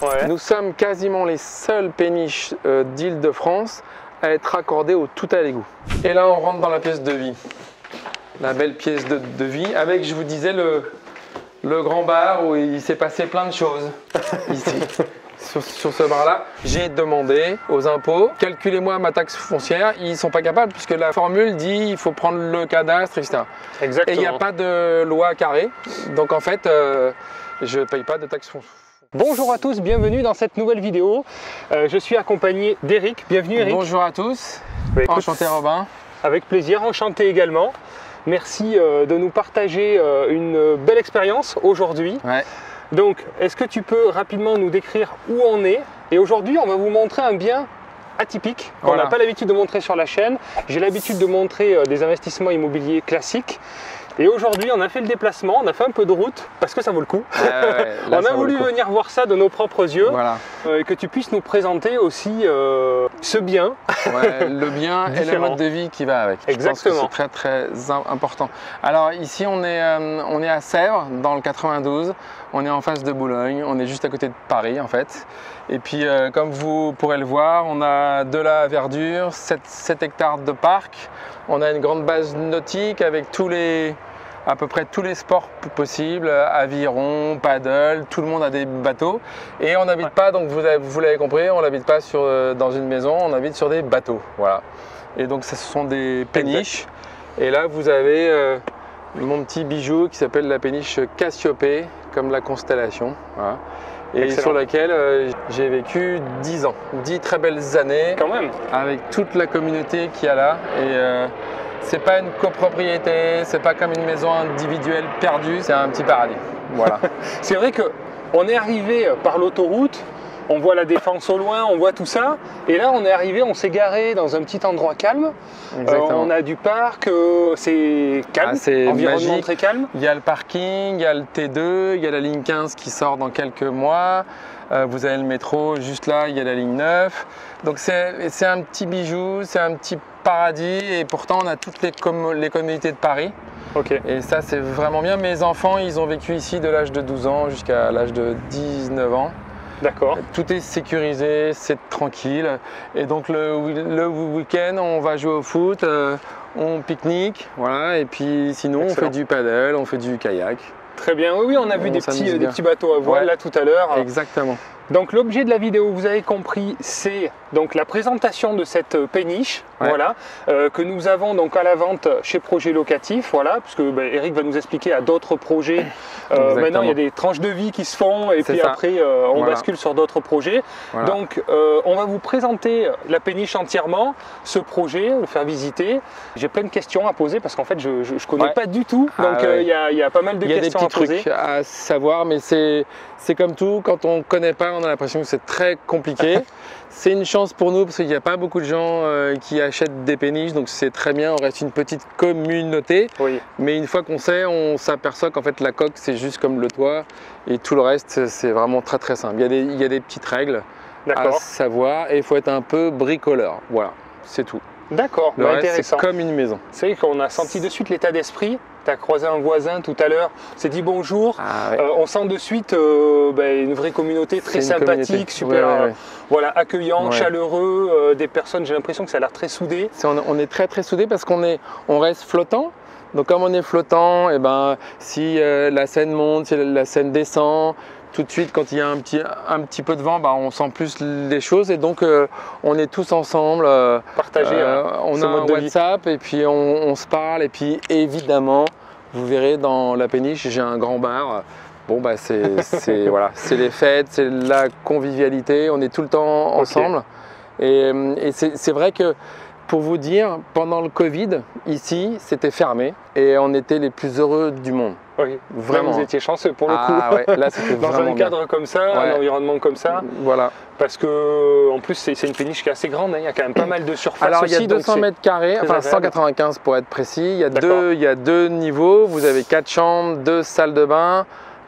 Ouais. Nous sommes quasiment les seules péniches d'Île-de-France à être raccordées au tout à l'égout. Et là, on rentre dans la pièce de vie. La belle pièce de vie avec, je vous disais, le grand bar où il s'est passé plein de choses ici. Sur ce bar-là, j'ai demandé aux impôts, calculez-moi ma taxe foncière. Ils ne sont pas capables puisque la formule dit il faut prendre le cadastre, etc. Exactement. Et il n'y a pas de loi carrée. Donc en fait, je ne paye pas de taxe foncière. Bonjour à tous, bienvenue dans cette nouvelle vidéo. Je suis accompagné d'Eric. Bienvenue Eric. Bonjour à tous. Bah, écoute, enchanté Robin. Avec plaisir, enchanté également. Merci de nous partager une belle expérience aujourd'hui. Ouais. Donc, est-ce que tu peux rapidement nous décrire où on est? Et aujourd'hui, on va vous montrer un bien atypique qu'on Voilà. n'a pas l'habitude de montrer sur la chaîne. J'ai l'habitude de montrer des investissements immobiliers classiques. Et aujourd'hui, on a fait le déplacement, on a fait un peu de route parce que ça vaut le coup. Là, On a voulu venir voir ça de nos propres yeux, Voilà. et que tu puisses nous présenter aussi ce bien. Ouais, le bien et le Différent. mode de vie qui va avec. Exactement. Je pense que c'est très important. Alors ici, on est à Sèvres, dans le 92. On est en face de Boulogne. On est juste à côté de Paris, en fait. Et puis, comme vous pourrez le voir, on a de la verdure, 7 hectares de parc. On a une grande base nautique avec à peu près tous les sports possibles, aviron, paddle, tout le monde a des bateaux. Et on n'habite pas, donc vous l'avez compris, on n'habite pas dans une maison, on habite sur des bateaux. Voilà. Et donc ce sont des péniches. Et là vous avez mon petit bijou qui s'appelle la péniche Cassiopée, comme la constellation. Voilà. Et Excellent. sur laquelle j'ai vécu 10 ans, 10 très belles années, Quand même. avec toute la communauté qu'il y a là. Et c'est pas une copropriété, c'est pas comme une maison individuelle perdue, c'est un petit paradis. Voilà. C'est vrai qu'on est arrivé par l'autoroute, on voit la Défense au loin, on voit tout ça. Et là, on est arrivé, on s'est garé dans un petit endroit calme. Exactement. On a du parc, c'est calme, Ah, c'est environnement magique. très calme. Il y a le parking, il y a le T2, il y a la ligne 15 qui sort dans quelques mois. Vous avez le métro juste là, il y a la ligne 9. Donc c'est un petit bijou, c'est un petit paradis et pourtant on a toutes les communautés de Paris. Ok. Et ça c'est vraiment bien. Mes enfants ils ont vécu ici de l'âge de 12 ans jusqu'à l'âge de 19 ans. D'accord. Tout est sécurisé, c'est tranquille. Et donc le week-end on va jouer au foot, on pique-nique, voilà. Et puis sinon Excellent. on fait du paddle, on fait du kayak. Très bien. Oui, on a vu On des s'amuse bien. petits bateaux à voile Ouais. là tout à l'heure. Exactement. Donc l'objet de la vidéo, vous avez compris, c'est donc la présentation de cette péniche, Ouais. voilà, que nous avons donc à la vente chez Projet Locatif, voilà, puisque Eric va nous expliquer à d'autres projets. Maintenant, il y a des tranches de vie qui se font et C'est puis ça. après, on Voilà. bascule sur d'autres projets. Voilà. Donc, on va vous présenter la péniche entièrement, ce projet, le faire visiter. J'ai plein de questions à poser parce qu'en fait, je ne connais Ouais. pas du tout, Ah donc ouais. il y a pas mal de Il y a des questions petits à poser. trucs à savoir, mais c'est comme tout, quand on ne connaît pas, on a l'impression que c'est très compliqué. C'est une chance pour nous parce qu'il n'y a pas beaucoup de gens qui achètent des péniches, donc c'est très bien, on reste une petite communauté. Oui. Mais une fois qu'on sait, on s'aperçoit qu'en fait la coque c'est juste comme le toit et tout le reste c'est vraiment très très simple. Il y a des petites règles à D'accord. savoir et il faut être un peu bricoleur. Voilà, c'est tout. D'accord, Le reste intéressant. c'est comme une maison. C'est vrai qu'on a senti de suite l'état d'esprit. Tu as croisé un voisin tout à l'heure, s'est dit bonjour. Ah ouais. On sent de suite une vraie communauté très C'est une sympathique, communauté. super Ouais. voilà, accueillant, Ouais. chaleureux, des personnes, j'ai l'impression que ça a l'air très soudé. On est très très soudés parce on reste flottant. Donc comme on est flottant, et ben, si la scène monte, si la scène descend, tout de suite quand il y a un petit peu de vent, ben, on sent plus les choses et donc on est tous ensemble. Partager On ce a un mode de vie. WhatsApp et puis on se parle et puis évidemment, vous verrez dans la péniche, j'ai un grand bar. Bon bah voilà, c'est les fêtes, c'est la convivialité, on est tout le temps ensemble. Et c'est vrai que pour vous dire, pendant le Covid, ici, c'était fermé et on était les plus heureux du monde. Oui, Vraiment. Là, vous étiez chanceux pour le Ah coup. ouais, là c'était Dans vraiment un cadre comme ça, Ouais. un environnement comme ça, bien. Voilà. parce que en plus c'est une péniche qui est assez grande, hein, il y a quand même pas mal de surface. Alors il y a aussi, donc 200 c'est mètres carrés, très enfin agréable. 195 pour être précis. D'accord. Il y a deux niveaux, vous avez 4 chambres, 2 salles de bain,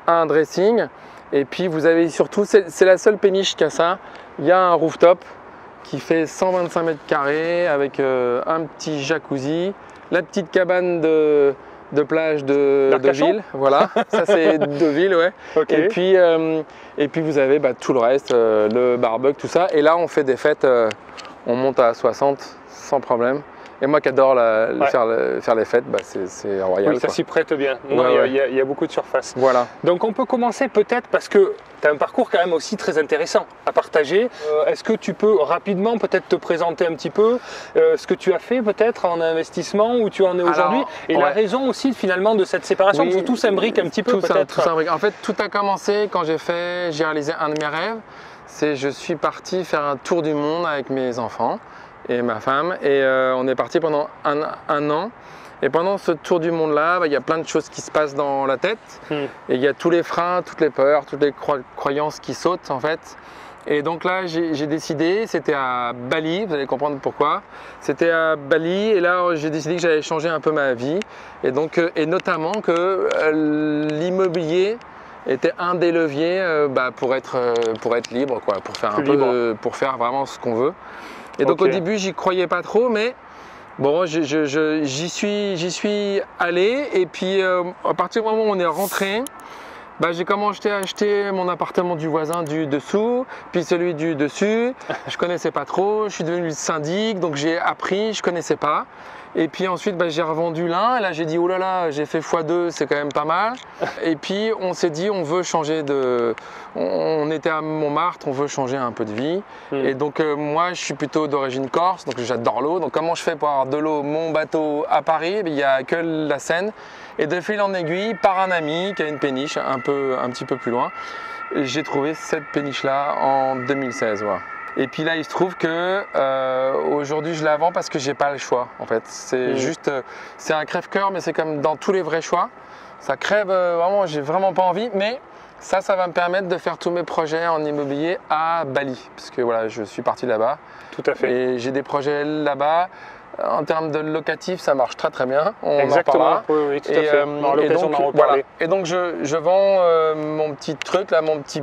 un dressing. Et puis vous avez surtout, c'est la seule péniche qui a ça, il y a un rooftop qui fait 125 mètres carrés avec un petit jacuzzi, la petite cabane de plage de ville. Voilà, ça c'est de ville, ouais. Okay. Et puis vous avez tout le reste, le barbecue, tout ça. Et là, on fait des fêtes, on monte à 60 sans problème. Et moi qui adore faire les fêtes, c'est royal. Oui, ça s'y prête bien. Il y a beaucoup de surface. Voilà. Donc on peut commencer peut-être parce que tu as un parcours quand même aussi très intéressant à partager. Est-ce que tu peux rapidement peut-être te présenter un petit peu ce que tu as fait peut-être en investissement, où tu en es aujourd'hui, et la raison aussi finalement de cette séparation, parce que tout s'imbrique un petit peu peut-être. Tout s'imbrique. En fait, tout a commencé quand j'ai réalisé un de mes rêves. Je suis parti faire un tour du monde avec mes enfants et ma femme, et on est parti pendant un an. Et pendant ce tour du monde là, il y a plein de choses qui se passent dans la tête, et il y a tous les freins, toutes les peurs, toutes les croyances qui sautent en fait. Et donc là j'ai décidé, c'était à Bali, vous allez comprendre pourquoi. C'était à Bali, et là j'ai décidé que j'allais changer un peu ma vie, et donc et notamment que l'immobilier était un des leviers pour être libre, quoi, pour faire pour faire vraiment ce qu'on veut. Et donc au début, j'y croyais pas trop, mais bon, j'y suis allé. Et puis à partir du moment où on est rentré, j'ai commencé à acheter mon appartement du voisin du dessous, puis celui du dessus. Je connaissais pas trop, je suis devenu le syndic, donc j'ai appris, je connaissais pas. Et puis ensuite, j'ai revendu l'un, et là j'ai dit, oh là là, j'ai fait x2, c'est quand même pas mal. Et puis on s'est dit, on veut changer on était à Montmartre, on veut changer un peu de vie. Et donc moi, je suis plutôt d'origine corse, donc j'adore l'eau. Donc comment je fais pour avoir de l'eau, mon bateau à Paris? Il n'y a que la Seine. Et de fil en aiguille, par un ami qui a une péniche un petit peu plus loin, j'ai trouvé cette péniche-là en 2016. Voilà. Et puis là, il se trouve que aujourd'hui, je la vends parce que j'ai pas le choix. En fait, c'est juste, c'est un crève-cœur, mais c'est comme dans tous les vrais choix. Ça crève vraiment, j'ai vraiment pas envie, mais ça va me permettre de faire tous mes projets en immobilier à Bali, parce que voilà, je suis parti là-bas. Tout à fait. Et j'ai des projets là-bas. En termes de locatif, ça marche très très bien. Exactement. Oui, tout à fait. On aura l'occasion d'en reparler. Voilà. Et donc je vends mon petit truc là, mon petit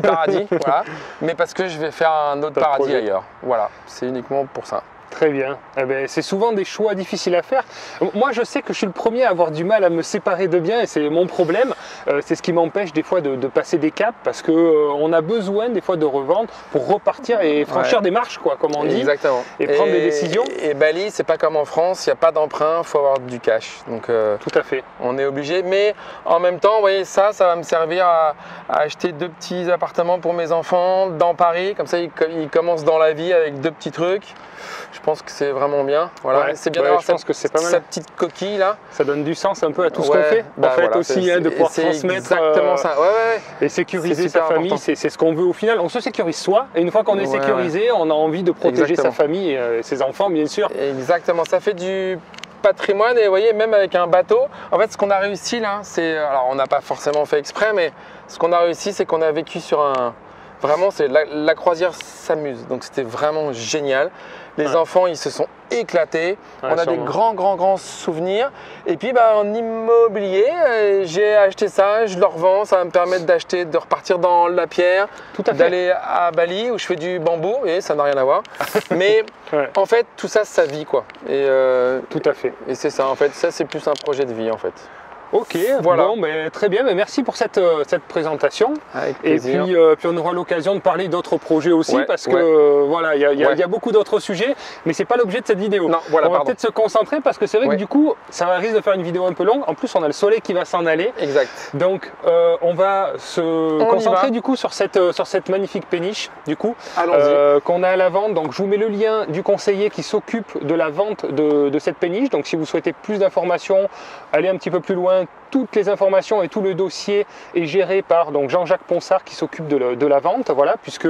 paradis, voilà. Mais parce que je vais faire un autre paradis ailleurs. Voilà, c'est uniquement pour ça. Très bien. Eh ben, c'est souvent des choix difficiles à faire. Moi, je sais que je suis le premier à avoir du mal à me séparer de biens, et c'est mon problème. C'est ce qui m'empêche des fois de passer des caps, parce qu'on a besoin des fois de revendre pour repartir et franchir des marches, quoi, comme on dit. Exactement. Et prendre des décisions. Et Bali, c'est pas comme en France, il n'y a pas d'emprunt, il faut avoir du cash. Donc, tout à fait. On est obligé. Mais en même temps, vous voyez, ça va me servir à acheter 2 petits appartements pour mes enfants dans Paris. Comme ça, ils commencent dans la vie avec 2 petits trucs. Je pense que c'est vraiment bien. Voilà. C'est bien d'avoir sa petite coquille là. Ça donne du sens un peu à tout ce qu'on fait. En fait aussi, de pouvoir transmettre. Exactement ça. Et sécuriser sa famille, c'est ce qu'on veut au final. On se sécurise soi, et une fois qu'on est sécurisé, on a envie de protéger sa famille et ses enfants, bien sûr. Exactement. Ça fait du patrimoine, et vous voyez, même avec un bateau, en fait, ce qu'on a réussi là, alors on n'a pas forcément fait exprès, mais ce qu'on a réussi, c'est qu'on a vécu sur vraiment, c'est la croisière s'amuse. Donc c'était vraiment génial. Les enfants, ils se sont éclatés. On a des grands souvenirs. Et puis en immobilier, j'ai acheté ça, je le revends. Ça va me permettre de repartir dans la pierre, d'aller à Bali où je fais du bambou, et ça n'a rien à voir. Mais en fait, tout ça, ça vit, quoi. Et, tout à fait. Et c'est ça, en fait. Ça, c'est plus un projet de vie, en fait. Ok, voilà. Bon, très bien, merci pour cette présentation. Avec plaisir. Et puis on aura l'occasion de parler d'autres projets aussi, parce que voilà, il y a beaucoup d'autres sujets, mais c'est pas l'objet de cette vidéo. Non, voilà, on va peut-être se concentrer, parce que c'est vrai que du coup, ça risque de faire une vidéo un peu longue. En plus, on a le soleil qui va s'en aller. Exact. Donc on va se concentrer du coup sur cette magnifique péniche, du coup, qu'on a à la vente. Donc je vous mets le lien du conseiller qui s'occupe de la vente de cette péniche. Donc si vous souhaitez plus d'informations, allez un petit peu plus loin. Toutes les informations et tout le dossier est géré par Jean-Jacques Ponsard, qui s'occupe de la vente, voilà, puisque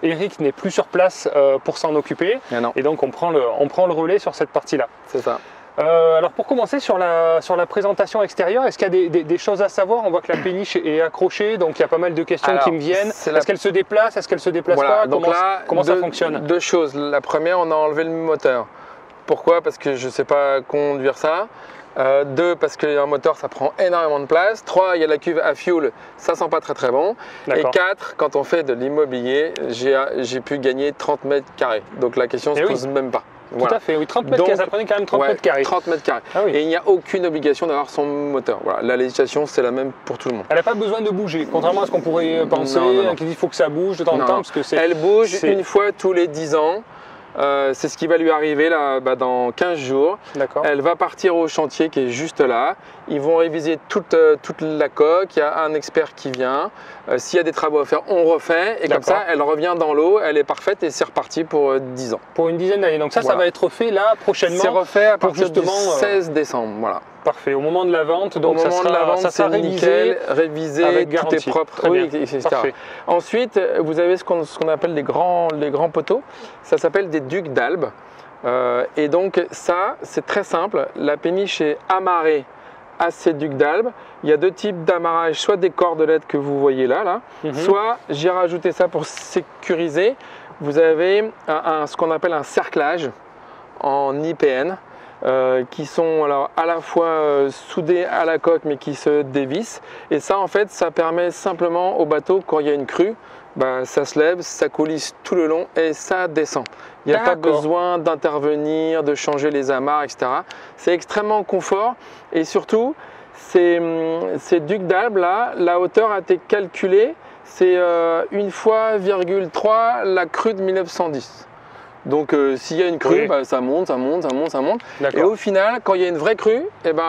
Eric n'est plus sur place pour s'en occuper. Et donc on prend le relais sur cette partie-là. C'est ça. Alors pour commencer sur la présentation extérieure, est-ce qu'il y a des choses à savoir? On voit que la péniche est accrochée, donc il y a pas mal de questions qui me viennent. Est-ce qu'elle se déplace? Est-ce qu'elle se déplace pas? Comment ça fonctionne? 2 choses. La première, on a enlevé le moteur. Pourquoi? Parce que je ne sais pas conduire ça. 2, parce qu'un moteur, ça prend énormément de place. 3, il y a la cuve à fuel, ça sent pas très bon. Et 4, quand on fait de l'immobilier, j'ai pu gagner 30 mètres carrés. Donc la question se pose même pas. Tout à fait, oui, 30 mètres carrés, ça prenait quand même 30 mètres carrés. 30 mètres carrés. Ah oui. Et il n'y a aucune obligation d'avoir son moteur. Voilà, la législation, c'est la même pour tout le monde. Elle n'a pas besoin de bouger, contrairement à ce qu'on pourrait penser, qu'il faut que ça bouge de temps en temps. Parce que elle bouge une fois tous les 10 ans. C'est ce qui va lui arriver là, dans 15 jours. Elle va partir au chantier qui est juste là. Ils vont réviser toute la coque. Il y a un expert qui vient. S'il y a des travaux à faire, on refait. Et comme ça, elle revient dans l'eau. Elle est parfaite et c'est reparti pour 10 ans. Pour une dizaine d'années. Donc ça va être fait là prochainement. C'est refait à partir du 16 décembre. Voilà. Parfait. Au moment de la vente, donc ça sera révisé, avec tout est propre, etc. Ensuite, vous avez ce qu'on appelle les grands poteaux. Ça s'appelle des ducs d'Albe. Et donc ça, c'est très simple. La péniche est amarrée à ces ducs d'Albe. Il y a deux types d'amarrage, soit des cordelettes que vous voyez là, soit j'ai rajouté ça pour sécuriser. Vous avez ce qu'on appelle un cerclage en IPN. Qui sont alors à la fois soudés à la coque mais qui se dévissent, et ça en fait ça permet simplement au bateau, quand il y a une crue, ça se lève, ça coulisse tout le long et ça descend. Il n'y a pas besoin d'intervenir, de changer les amarres, etc. C'est extrêmement confort, et surtout ces ducs d'Albe là, la hauteur a été calculée, c'est 1 fois 3 la crue de 1910. Donc s'il y a une crue, ça monte. Et au final, quand il y a une vraie crue,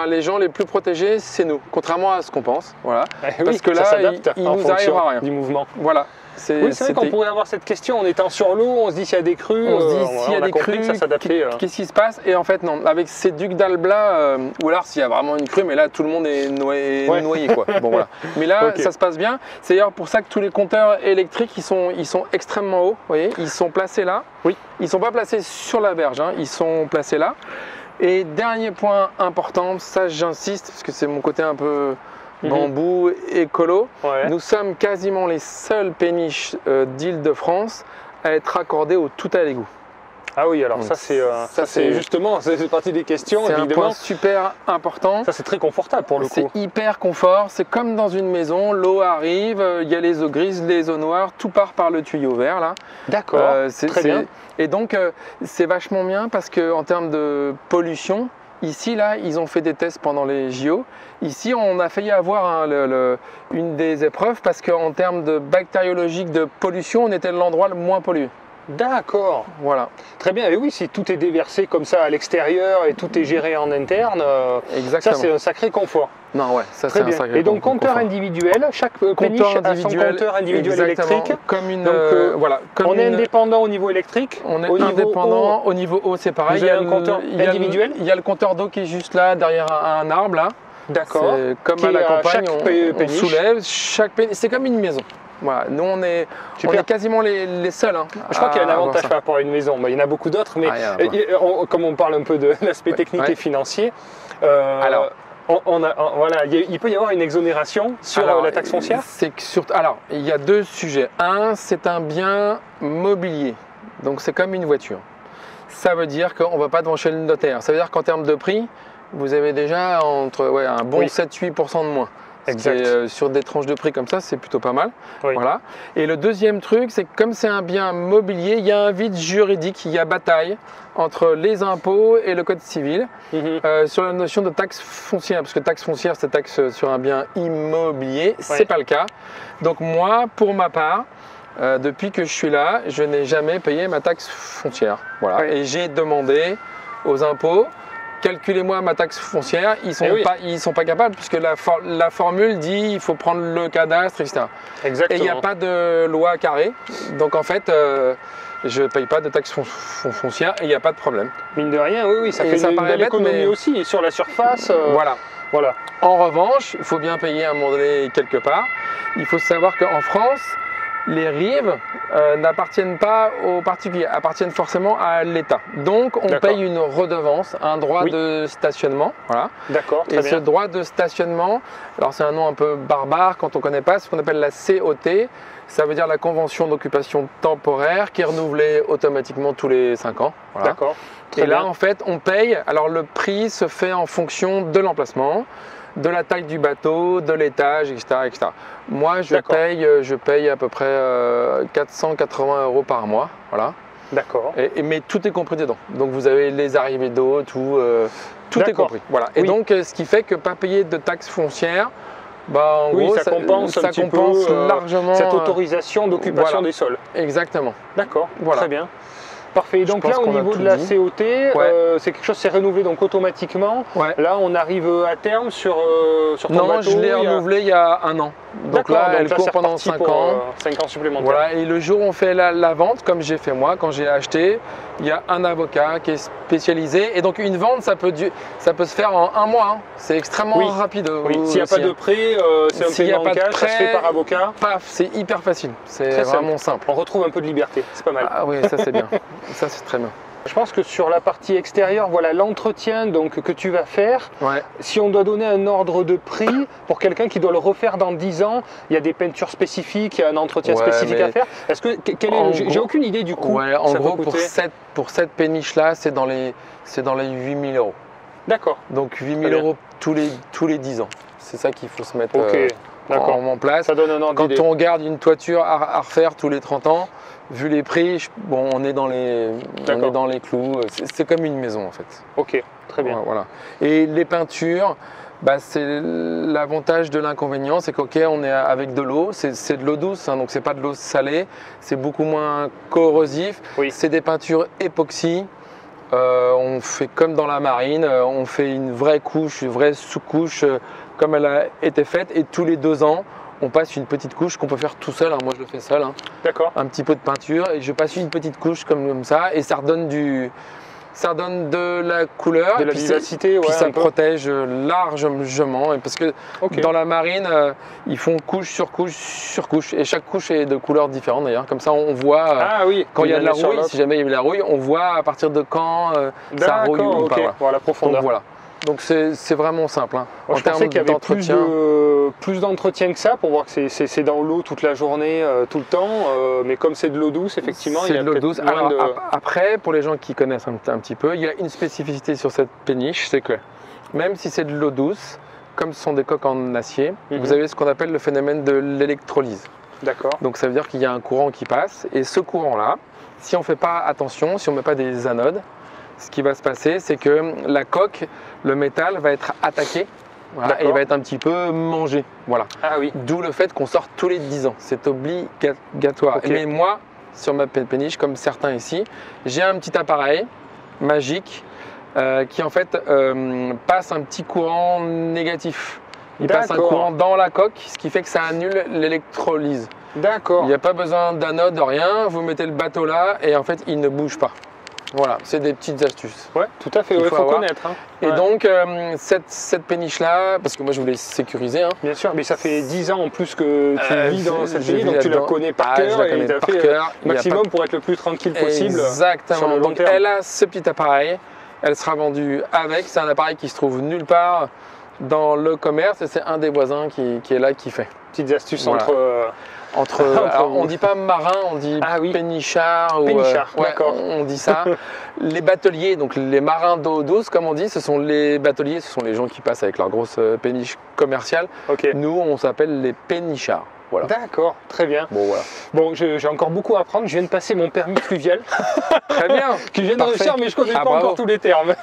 les gens les plus protégés, c'est nous, contrairement à ce qu'on pense. Voilà. Parce que là, il nous arrivera rien. Du mouvement. Voilà. C'est vrai qu'on pourrait avoir cette question en étant sur l'eau, on se dit s'il y a des crues, on se dit s'il y a des crues, qu'est-ce qui se passe? Et en fait non, avec ces ducs d'Albe là, ou alors s'il y a vraiment une crue, mais là tout le monde est noyé quoi. Bon, voilà. Mais là ça se passe bien. C'est d'ailleurs pour ça que tous les compteurs électriques ils sont extrêmement hauts. Vous voyez, ils sont placés là. Oui. Ils sont pas placés sur la berge, ils sont placés là. Et dernier point important, ça j'insiste parce que c'est mon côté un peu bambou, écolo. Nous sommes quasiment les seules péniches d'Île-de-France à être raccordées au tout à l'égout. Ah oui, alors ça c'est justement, c'est partie des questions. C'est un point super important. Ça c'est très confortable pour le coup. C'est hyper confort, c'est comme dans une maison, l'eau arrive, il y a les eaux grises, les eaux noires, tout part par le tuyau vert là. D'accord, très bien. Et donc c'est vachement bien parce qu'en termes de pollution, ici, là, ils ont fait des tests pendant les JO. Ici, on a failli avoir une des épreuves parce qu'en termes de bactériologique, de pollution, on était l'endroit le moins pollué. D'accord. Voilà. Très bien. Et oui, si tout est déversé comme ça à l'extérieur et tout est géré en interne, ça c'est un sacré confort. Non, ouais, ça c'est un sacré confort. Et donc compteur individuel, chaque péniche a son compteur individuel électrique. Comme une, voilà, on est indépendant au niveau électrique. On est indépendant au niveau eau, c'est pareil. Il y a un compteur individuel. Il y a le compteur d'eau qui est juste là, derrière un arbre là. D'accord. Comme à la campagne, on soulève chaque péniche. C'est comme une maison. Voilà, nous on est quasiment les seuls. Je crois qu'il y a un avantage par rapport à une maison. Il y en a beaucoup d'autres, mais comme on parle un peu de l'aspect technique et financier, il peut y avoir une exonération sur la taxe foncière. Alors, il y a deux sujets. Un, c'est un bien mobilier, donc c'est comme une voiture. Ça veut dire qu'on ne va pas devant chez le notaire. Ça veut dire qu'en termes de prix, vous avez déjà un bon 7-8% de moins. Sur des tranches de prix comme ça, c'est plutôt pas mal. Voilà. Et le deuxième truc, c'est que comme c'est un bien mobilier, il y a un vide juridique, il y a bataille entre les impôts et le code civil sur la notion de taxe foncière. Parce que taxe foncière, c'est taxe sur un bien immobilier, c'est pas le cas. Donc moi, pour ma part, depuis que je suis là, je n'ai jamais payé ma taxe foncière. Voilà. Et j'ai demandé aux impôts, calculez-moi ma taxe foncière, ils sont pas capables puisque la formule dit il faut prendre le cadastre, etc. Exactement. Et il n'y a pas de loi carrée, donc en fait je ne paye pas de taxe foncière et il n'y a pas de problème. Mine de rien, oui, ça fait une belle économie aussi, et sur la surface. Voilà. En revanche, il faut bien payer à un moment donné quelque part. Il faut savoir qu'en France, les rives n'appartiennent pas aux particuliers, appartiennent forcément à l'État. Donc on paye une redevance, un droit de stationnement. Voilà. D'accord, très bien. Ce droit de stationnement, alors c'est un nom un peu barbare quand on ne connaît pas, c'est ce qu'on appelle la COT. Ça veut dire la convention d'occupation temporaire qui est renouvelée automatiquement tous les 5 ans. Voilà. D'accord. Et là en fait on paye, alors le prix se fait en fonction de l'emplacement, de la taille du bateau, de l'étage, etc. Moi, je paye à peu près 480 € par mois. Voilà. D'accord. Mais tout est compris dedans. Donc vous avez les arrivées d'eau, tout est compris. Voilà. Et donc ce qui fait que pas payer de taxes foncières, bah, en gros, ça compense largement cette autorisation d'occupation des sols. Exactement. D'accord, très bien. Parfait. Donc là, au niveau de la COT, c'est quelque chose qui s'est renouvelé donc automatiquement. Là, on arrive à terme sur ton bateau. Non, je l'ai renouvelé il y a 1 an. Donc là, elle court pendant 5 ans. 5 ans supplémentaires. Voilà. Et le jour où on fait la vente, comme j'ai fait moi, quand j'ai acheté, il y a un avocat qui est spécialisé. Et donc une vente, ça peut se faire en 1 mois. Hein. C'est extrêmement rapide. S'il n'y a pas de prêt, c'est un paiement en cash, ça se fait par avocat. Paf, c'est hyper facile. C'est vraiment simple. On retrouve un peu de liberté, c'est pas mal. Ah oui, ça c'est bien. Ça c'est très bien. Je pense que sur la partie extérieure, voilà l'entretien donc que tu vas faire. Si on doit donner un ordre de prix pour quelqu'un qui doit le refaire dans 10 ans, il y a des peintures spécifiques, il y a un entretien spécifique à faire. Est-ce que j'ai aucune idée du coût. En gros, pour cette péniche là, c'est dans les 8 000 €. D'accord. Donc 8 000 € tous les 10 ans. C'est ça qu'il faut se mettre en place. Ça donne un ordre d'idée. Quand on garde une toiture à refaire tous les 30 ans, vu les prix, on est dans les clous. C'est comme une maison en fait. Ok, très bien. Voilà. Et les peintures, c'est l'avantage de l'inconvénient, c'est on est avec de l'eau, c'est de l'eau douce, hein, donc c'est pas de l'eau salée, c'est beaucoup moins corrosif. C'est des peintures époxy. On fait comme dans la marine, on fait une vraie couche, une vraie sous-couche comme elle a été faite, et tous les 2 ans, on passe une petite couche qu'on peut faire tout seul. Moi je le fais seul. D'accord. Un petit peu de peinture et je passe une petite couche comme ça, et ça redonne de la couleur, de la vivacité, puis ça protège largement, parce que dans la marine ils font couche sur couche sur couche, et chaque couche est de couleur différente d'ailleurs, comme ça on voit quand il y a de la rouille, si jamais il y a de la rouille, on voit à partir de quand ça rouille ou pas. Voilà, la profondeur. Donc, voilà. Donc c'est vraiment simple. Je pensais qu'il y avait plus d'entretien que ça, pour voir que c'est dans l'eau toute la journée, tout le temps, mais comme c'est de l'eau douce, effectivement, il y a de l'eau douce. Alors, après, pour les gens qui connaissent un petit peu, il y a une spécificité sur cette péniche, c'est que même si c'est de l'eau douce, comme ce sont des coques en acier, vous avez ce qu'on appelle le phénomène de l'électrolyse. D'accord. Donc ça veut dire qu'il y a un courant qui passe, et ce courant-là, si on ne fait pas attention, si on ne met pas des anodes, ce qui va se passer, c'est que la coque, le métal, va être attaqué, et il va être un petit peu mangé. Voilà. D'où le fait qu'on sort tous les 10 ans. C'est obligatoire. Mais moi, sur ma péniche, comme certains ici, j'ai un petit appareil magique qui en fait passe un petit courant négatif. Il passe un courant dans la coque, ce qui fait que ça annule l'électrolyse. D'accord. Il n'y a pas besoin d'anode, de rien. Vous mettez le bateau là et en fait, il ne bouge pas. Voilà, c'est des petites astuces. Ouais, tout à fait, il faut connaître. Et donc, cette péniche-là, parce que moi je voulais sécuriser. Bien sûr, mais ça fait 10 ans en plus que tu vis dans cette péniche, donc tu la connais par cœur, et tu as fait maximum pour être le plus tranquille possible. Exactement, donc elle a ce petit appareil, elle sera vendue avec, c'est un appareil qui se trouve nulle part dans le commerce, et c'est un des voisins qui est là qui fait. Petites astuces alors, on dit pas marin, on dit pénichard. Pénichard, d'accord. On dit ça. Les bateliers, donc les marins d'eau douce, comme on dit, ce sont les bateliers, ce sont les gens qui passent avec leur grosse péniche commerciale. Nous, on s'appelle les pénichards. Voilà. D'accord, très bien. Bon, j'ai encore beaucoup à apprendre. Je viens de passer mon permis fluvial. Très bien. Que je viens de réussir, mais je ne connais pas encore tous les termes.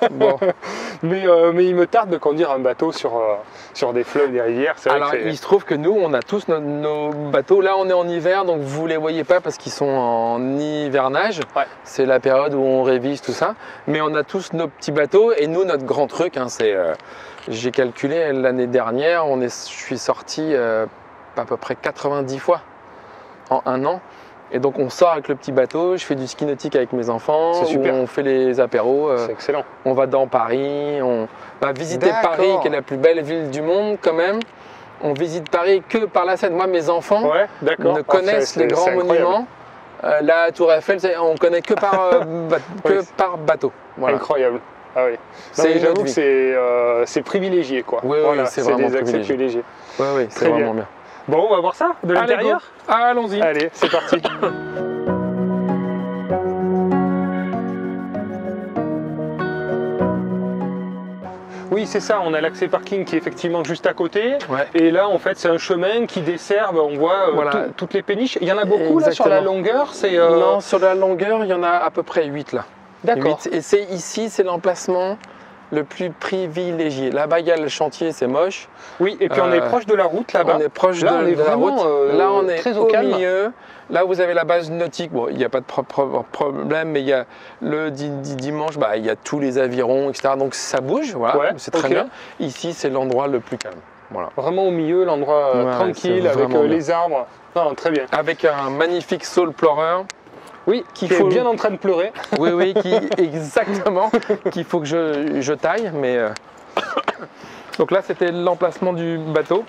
mais il me tarde de conduire un bateau sur des fleuves, des rivières. Alors, il se trouve que nous, on a tous nos bateaux. Là, on est en hiver, donc vous ne les voyez pas parce qu'ils sont en hivernage. C'est la période où on révise tout ça. Mais on a tous nos petits bateaux. Et nous, notre grand truc, c'est... j'ai calculé l'année dernière, je suis sorti... à peu près 90 fois en 1 an. Et donc on sort avec le petit bateau, je fais du ski nautique avec mes enfants, on fait les apéros. C'est excellent. On va dans Paris, on va visiter Paris, qui est la plus belle ville du monde quand même. On visite Paris que par la Seine. Moi, mes enfants ne connaissent les grands monuments. La Tour Eiffel, on ne connaît que par bateau. Voilà. Incroyable. J'avoue que c'est privilégié, quoi. Oui, c'est vraiment des accès privilégiés. Oui, c'est vraiment bien. Bon, on va voir ça de l'intérieur. Allons-y. Allez, c'est parti. Oui, c'est ça, on a l'accès parking qui est effectivement juste à côté. Ouais. Et là, en fait, c'est un chemin qui dessert, on voit toutes les péniches. Il y en a beaucoup là sur la longueur Non, sur la longueur, il y en a à peu près 8 là. D'accord. Et ici, c'est l'emplacement le plus privilégié. Là-bas, il y a le chantier, c'est moche. Oui, et puis on est proche de la route là-bas. On est proche de la route. Là, on est très au milieu. Là, vous avez la base nautique. Bon, il n'y a pas de problème, mais il y a le dimanche, il y a tous les avirons, etc. Donc ça bouge, voilà, ouais, c'est très bien. Ici, c'est l'endroit le plus calme. Voilà. Vraiment au milieu, l'endroit tranquille avec les arbres. Non, très bien. Avec un magnifique saule pleureur. Oui, qui est bien en train de pleurer. Oui, exactement, qu'il faut que je taille. Mais donc là, c'était l'emplacement du bateau.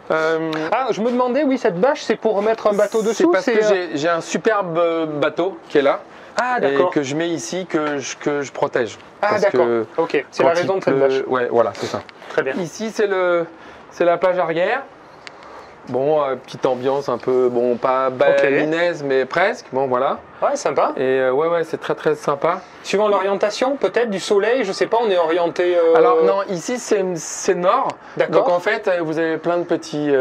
Je me demandais, oui, cette bâche, c'est pour mettre un bateau dessous. C'est parce que j'ai un superbe bateau qui est là. Ah, d'accord. Et que je mets ici, que je protège. Ah, d'accord. Ok, c'est la raison de cette bâche. Ouais, voilà, c'est ça. Très bien. Ici, c'est la plage arrière. Bon, petite ambiance un peu, bon, pas balinaise, mais presque. Bon, voilà. Ouais, sympa. Et ouais, c'est très très sympa. Suivant l'orientation, peut-être du soleil, je sais pas, on est orienté. Alors non, ici c'est nord. D'accord. Donc en fait, vous avez plein de petits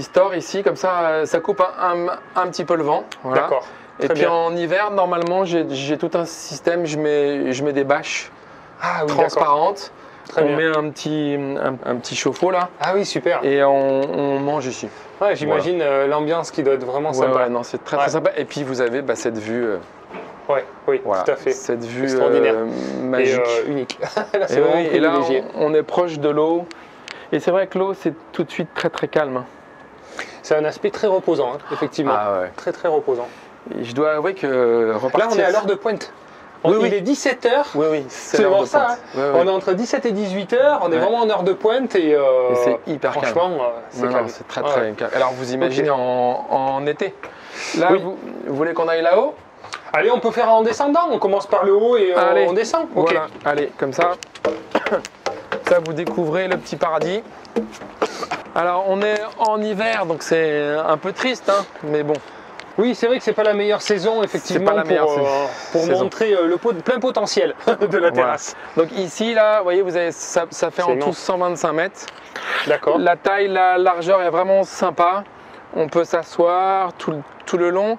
stores ici, comme ça, ça coupe un petit peu le vent. Voilà. D'accord. Et puis en hiver, normalement, j'ai tout un système. Je mets des bâches transparentes. Très bien. On met un petit chauffe-eau là. Ah oui, super. Et on mange ici. Ouais, j'imagine l'ambiance qui doit être vraiment sympa. Ouais, non, c'est très sympa. Et puis vous avez cette vue. Oui, voilà, tout à fait. Cette vue magique. Et unique. Là, c'est vraiment et là, on est proche de l'eau. Et c'est vrai que l'eau, c'est tout de suite très très calme. C'est un aspect très reposant, effectivement. Ah ouais. Très très reposant. Et je dois avouer que repartir... Là, on est à l'heure de pointe. Il est 17h. Oui, c'est pour ça. On est entre 17 et 18h. On est vraiment en heure de pointe et c'est hyper calme. Franchement, c'est calme. C'est très très calme. Alors, vous imaginez en été. Là, vous voulez qu'on aille là-haut? Allez, on peut faire en descendant. On commence par le haut et on descend. Voilà. Allez, comme ça. Ça, vous découvrez le petit paradis. Alors, on est en hiver, donc c'est un peu triste, hein, mais bon. Oui, c'est vrai que c'est pas la meilleure saison, effectivement, pour montrer le plein potentiel de la terrasse. Donc ici, là, vous voyez, ça fait en tout 125 mètres. D'accord. La taille, la largeur est vraiment sympa. On peut s'asseoir tout le long.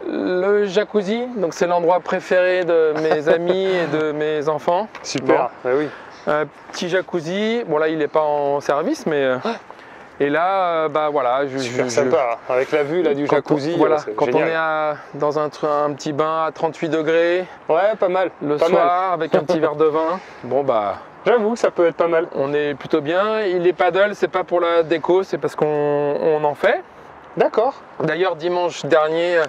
Le jacuzzi, donc c'est l'endroit préféré de mes amis et de mes enfants. Super, bon. Oui. Petit jacuzzi, bon là il n'est pas en service, mais... Et là, voilà, super sympa, avec la vue là, du jacuzzi. Voilà, quand on est dans un petit bain à 38 degrés. Ouais, pas mal. Le soir, avec un petit verre de vin. Bon, j'avoue, ça peut être pas mal. On est plutôt bien. Les paddles, c'est pas pour la déco, c'est parce qu'on en fait. D'accord. D'ailleurs, dimanche dernier,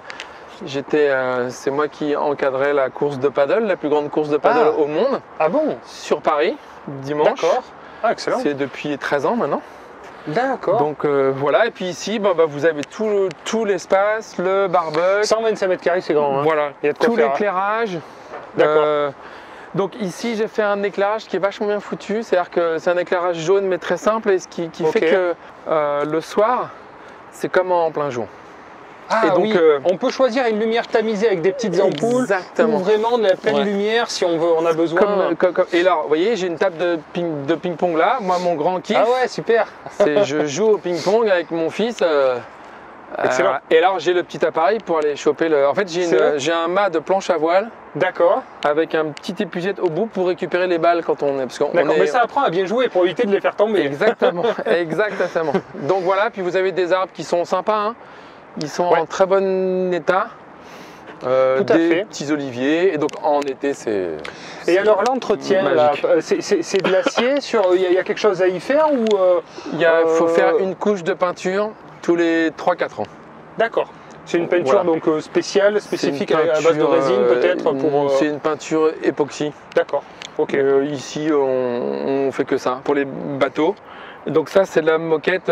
c'est moi qui encadrais la course de paddle, la plus grande course de paddle au monde. Ah bon? Sur Paris, dimanche. D'accord. Ah, excellent. C'est depuis 13 ans maintenant. D'accord. Donc voilà, et puis ici, vous avez tout l'espace, le barbecue. 125 mètres carrés, c'est grand. Hein. Voilà, il y a de quoi tout l'éclairage. D'accord. Donc ici, j'ai fait un éclairage qui est vachement bien foutu. C'est-à-dire que c'est un éclairage jaune, mais très simple, et ce qui fait que le soir, c'est comme en plein jour. Ah, et donc, on peut choisir une lumière tamisée avec des petites ampoules. Exactement. Ou vraiment de la pleine lumière si on a besoin. Et là, vous voyez, j'ai une table de ping-pong là. Moi, mon grand kiff. Ah ouais, super. Je joue au ping-pong avec mon fils. Excellent. Et alors, j'ai le petit appareil pour aller choper le... En fait, j'ai un mât de planche à voile. D'accord. Avec un petit épuisette au bout pour récupérer les balles quand on est... D'accord, mais ça apprend à bien jouer pour éviter de les faire tomber. Exactement, exactement. Donc voilà, puis vous avez des arbres qui sont sympas, hein. Ils sont en très bon état. Des petits oliviers. Et donc en été, c'est... Et alors l'entretien, c'est de l'acier il y a quelque chose à y faire ou il faut faire une couche de peinture tous les 3-4 ans. D'accord. C'est une peinture donc spéciale, spécifique à base de résine peut-être pour... C'est une peinture époxy. D'accord. Ok. Ici, on fait que ça pour les bateaux. Donc ça, c'est de la moquette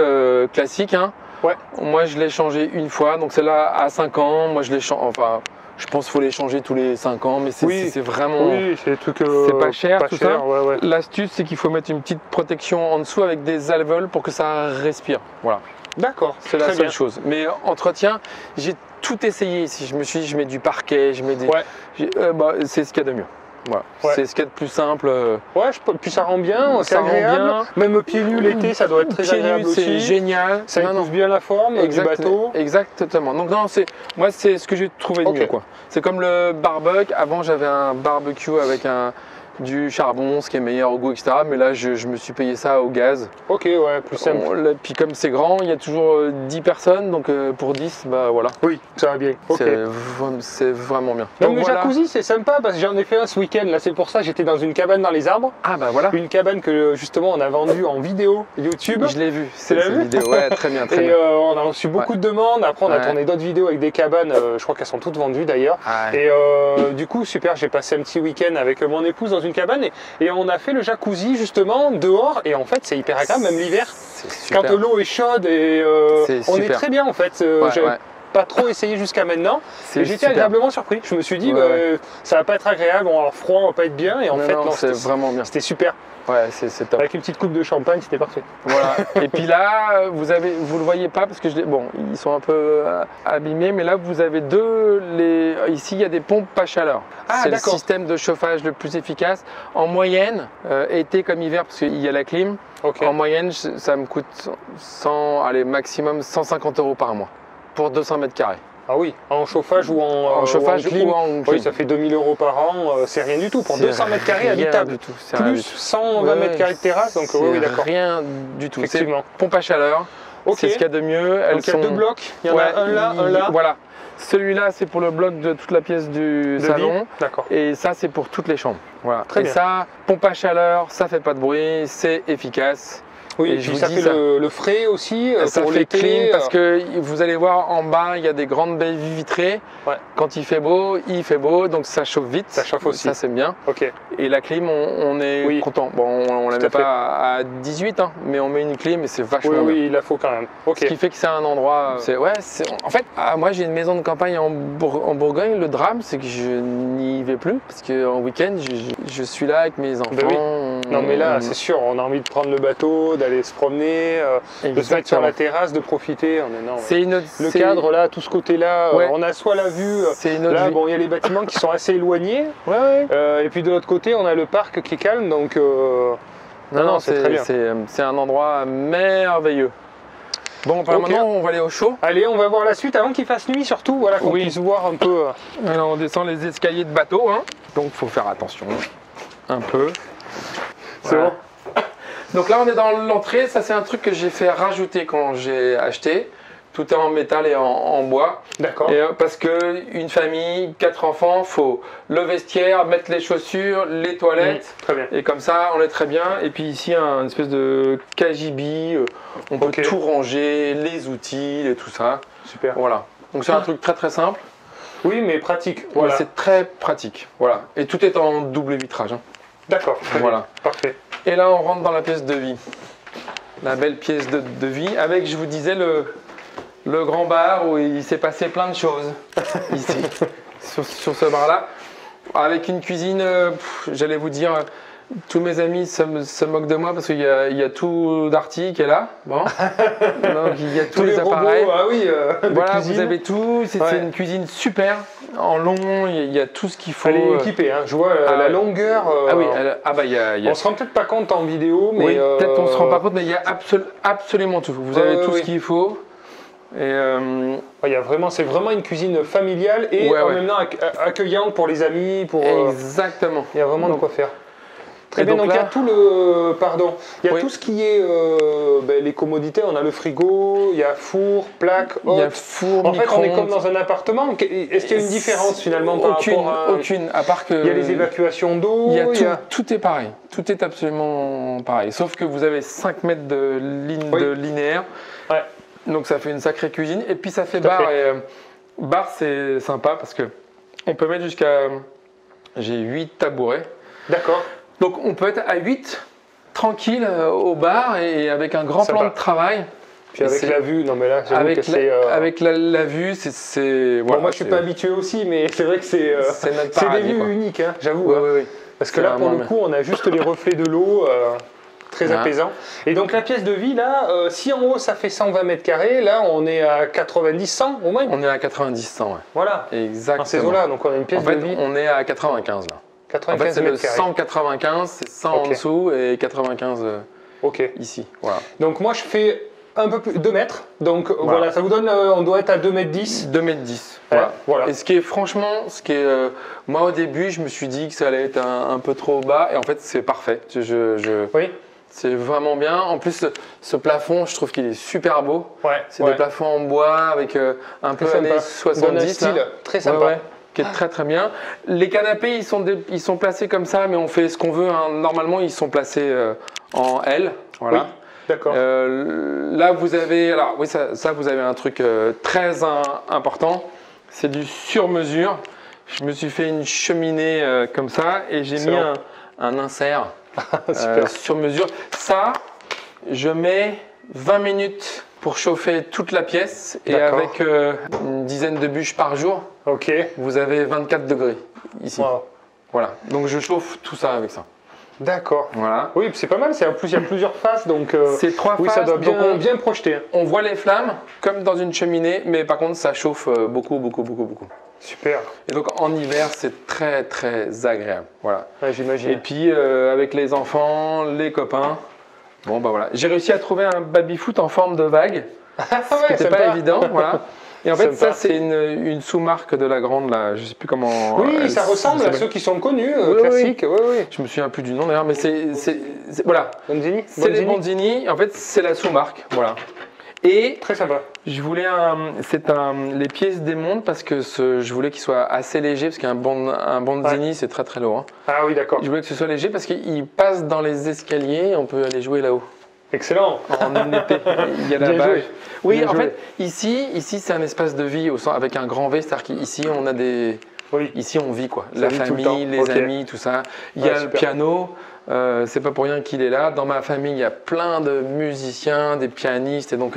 classique, hein. Ouais. Moi, je l'ai changé une fois, donc celle-là à 5 ans. Moi, je l'ai changé. Enfin, je pense qu'il faut les changer tous les 5 ans, mais c'est vraiment. Oui, c'est des trucs. C'est pas cher, tout ça. Ouais. L'astuce, c'est qu'il faut mettre une petite protection en dessous avec des alvéoles pour que ça respire. Voilà. D'accord. C'est la seule chose. Mais entretien, j'ai tout essayé ici. Je me suis dit, je mets du parquet, je mets des. Ouais. C'est ce qu'il y a de mieux. Voilà. Ouais. C'est ce qu'il y a de plus simple. Ouais, puis ça rend bien, c'est agréable. Rend bien. Même pieds nus l'été, ça doit être très agréable aussi. C'est génial. Ça épouse bien la forme du bateau. Exactement. Donc non, moi c'est ce que j'ai trouvé de mieux. C'est comme le barbecue. Avant j'avais un barbecue avec du charbon, ce qui est meilleur au goût, etc. Mais là, je me suis payé ça au gaz. Ok, ouais, plus simple. Puis comme c'est grand, il y a toujours 10 personnes, donc pour 10, bah voilà. Oui, ça va bien. Okay. C'est vraiment bien. Même le jacuzzi, c'est sympa parce que j'en ai fait un ce week-end. Là, c'est pour ça, j'étais dans une cabane dans les arbres. Ah bah voilà. Une cabane que justement on a vendue en vidéo YouTube. Je l'ai vue, c'est la vidéo. Ouais, très bien, très bien. Et on a reçu beaucoup de demandes. Après, on a tourné d'autres vidéos avec des cabanes. Je crois qu'elles sont toutes vendues d'ailleurs. Et du coup, super, j'ai passé un petit week-end avec mon épouse dans une cabane et on a fait le jacuzzi justement dehors et en fait c'est hyper agréable même l'hiver quand l'eau est chaude et on est très bien en fait. J'avais pas trop essayé jusqu'à maintenant et j'étais agréablement surpris. Je me suis dit ça va pas être agréable, on va avoir froid, on va pas être bien et en fait non, c'est vraiment bien. C'était super. Ouais, c'est top. Avec une petite coupe de champagne, c'était parfait. Voilà. Et puis là, vous le voyez pas parce que ils sont un peu abîmés, mais là vous avez ici il y a des pompes à chaleur. C'est le système de chauffage le plus efficace. En moyenne, été comme hiver, parce qu'il y a la clim. En moyenne, ça me coûte maximum 150 € par mois pour 200 mètres carrés. Ah oui, en chauffage ou en chauffage clim. Ou en clim. Oui, ça fait 2000 € par an, c'est rien du tout. Pour 200 mètres carrés habitables, plus 120 mètres carrés de terrasse, donc oui, d'accord. Rien du tout. Effectivement. Pompe à chaleur, c'est ce qu'il y a de mieux. Donc il y a 2 blocs, il y en a un là, un là. Voilà. Celui-là, c'est pour le bloc de toute la pièce du salon. D'accord. Et ça, c'est pour toutes les chambres. Voilà. Très bien. Ça, pompe à chaleur, ça fait pas de bruit, c'est efficace. Oui, et puis ça fait le frais aussi ça pour fait l'été. Clean parce que vous allez voir en bas, il y a des grandes baies vitrées. Ouais. Quand il fait beau, donc ça chauffe vite. Ça chauffe aussi. Ça c'est bien. Ok. Et la clim, on est content. Bon, on la met pas à 18, mais on met une clim et c'est vachement bien. Oui, il la faut quand même. Ce qui fait que c'est un endroit. En fait, moi j'ai une maison de campagne en Bourgogne. Le drame, c'est que je n'y vais plus parce qu'en week-end, je suis là avec mes enfants. Ben oui. Non mais là, c'est sûr, on a envie de prendre le bateau, d'aller se promener, de se mettre sur la terrasse, de profiter. Le cadre là, tout ce côté-là, on a soit la vue. Là, bon, il y a les bâtiments qui sont assez éloignés. Et puis de l'autre côté, on a le parc qui est calme, donc. Non, c'est très bien. C'est un endroit merveilleux. Bon, maintenant, on va aller au chaud. Allez, on va voir la suite avant qu'il fasse nuit, surtout, voilà, qu'on puisse voir un peu. Alors, on descend les escaliers de bateau, donc il faut faire attention un peu. C'est bon. Donc là, on est dans l'entrée. Ça, c'est un truc que j'ai fait rajouter quand j'ai acheté. Tout est en métal et en bois. D'accord. Parce qu'une famille, 4 enfants, il faut le vestiaire, mettre les chaussures, les toilettes. Très bien. Et comme ça, on est très bien. Et puis ici, une espèce de cagibi. On peut tout ranger, les outils et tout ça. Super. Voilà. Donc c'est un truc très très simple. Oui, mais pratique. Voilà. C'est très pratique. Voilà. Et tout est en double vitrage. D'accord. Voilà. Parfait. Et là, on rentre dans la pièce de vie. La belle pièce de vie avec, je vous disais, le grand bar où il s'est passé plein de choses ici, sur ce bar-là. Avec une cuisine, j'allais vous dire, tous mes amis se moquent de moi parce qu'il y a tout Darty qui est là. Bon. Donc il y a tous les appareils. Robots, ah oui, voilà, vous avez tout. C'est une cuisine super. En long, il y a tout ce qu'il faut. Elle est équipée, je vois la longueur. Ah oui, on se rend peut-être pas compte en vidéo, mais. Oui, peut-être on se rend pas compte, mais il y a absolument tout. Vous avez tout ce qu'il faut. Et c'est vraiment une cuisine familiale et en même temps accueillante pour les amis. Exactement. Il y a vraiment de quoi faire. Très bien, donc il y a tout le. Pardon. Il y a tout ce qui est les commodités. On a le frigo, il y a four, plaque, il y a four, en fait, on est comme dans un appartement. Est-ce qu'il y a une différence finalement par rapport à. Aucune, à part que. Il y a les évacuations d'eau. Tout est pareil. Tout est absolument pareil. Sauf que vous avez 5 mètres de linéaire. Ouais. Donc ça fait une sacrée cuisine. Et puis ça fait bar. Et bar, c'est sympa parce que on peut mettre jusqu'à. J'ai 8 tabourets. D'accord. Donc on peut être à 8, tranquille, au bar et avec un grand plan de travail. Puis avec la vue, non mais là, avec la vue, c'est. Voilà, moi je suis pas habitué aussi, mais c'est vrai que c'est des vues uniques, j'avoue. Oui. Parce que là, pour le coup, on a juste les reflets de l'eau. Très apaisant. Et donc la pièce de vie là, si en haut ça fait 120 mètres carrés, là on est à 90-100 au moins. On est à 90-100, ouais. Voilà. Exactement. Dans ces eaux-là, donc on a une pièce de vie. On est à 95 là. En fait, c'est le 195, c'est 100 en dessous et 95 ici. Voilà. Donc moi, je fais un peu plus 2 mètres. Donc voilà, ça vous donne, on doit être à 2,10 m. 2,10 m. Voilà. Et ce qui est franchement, moi au début, je me suis dit que ça allait être un peu trop bas et en fait, c'est parfait. Oui. C'est vraiment bien. En plus, ce plafond, je trouve qu'il est super beau. Ouais, c'est des plafonds en bois avec un peu années 70. Style, très sympa. Qui est très très bien. Les canapés, ils sont placés comme ça, mais on fait ce qu'on veut. Hein. Normalement, ils sont placés en L. Voilà. Oui, d'accord. Là, vous avez, alors oui, ça vous avez un truc très important. C'est du sur-mesure. Je me suis fait une cheminée comme ça et j'ai mis un insert sur mesure. Ça, je mets 20 minutes pour chauffer toute la pièce et avec une dizaine de bûches par jour, vous avez 24 degrés ici. Wow. Voilà, donc je chauffe tout ça avec ça. D'accord. Voilà. Oui, c'est pas mal. En plus, il y a plusieurs faces, donc c'est 3 faces. Ça doit bien projeter. On voit les flammes comme dans une cheminée, mais par contre, ça chauffe beaucoup. Super. Et donc en hiver, c'est très très agréable. Voilà. Ouais, j'imagine. Et puis avec les enfants, les copains. Bon bah voilà, j'ai réussi à trouver un baby-foot en forme de vague, ce qui n'était pas évident, voilà. Et en fait, ça c'est une sous-marque de la grande là, je sais plus comment. Oui, ça ressemble à ceux qui sont connus, classiques. Oui. Je me souviens plus du nom d'ailleurs, mais c'est voilà. Bonzini. C'est les Bonzini. En fait, c'est la sous-marque, voilà. Et très sympa. Je voulais les pieds se démontent parce que je voulais qu'il soit assez léger parce qu'un Bonzini c'est très très lourd. Hein. Ah oui, d'accord. Je voulais que ce soit léger parce qu'il passe dans les escaliers, on peut aller jouer là-haut. Excellent. En une épée. Il y a la bâche. Oui, bien en fait, ici c'est un espace de vie avec un grand V, c'est-à-dire qu'ici on a des. Oui. Ici on vit quoi. La famille, les amis, tout ça. Il y a le piano. C'est pas pour rien qu'il est là. Dans ma famille, il y a plein de musiciens, des pianistes, et donc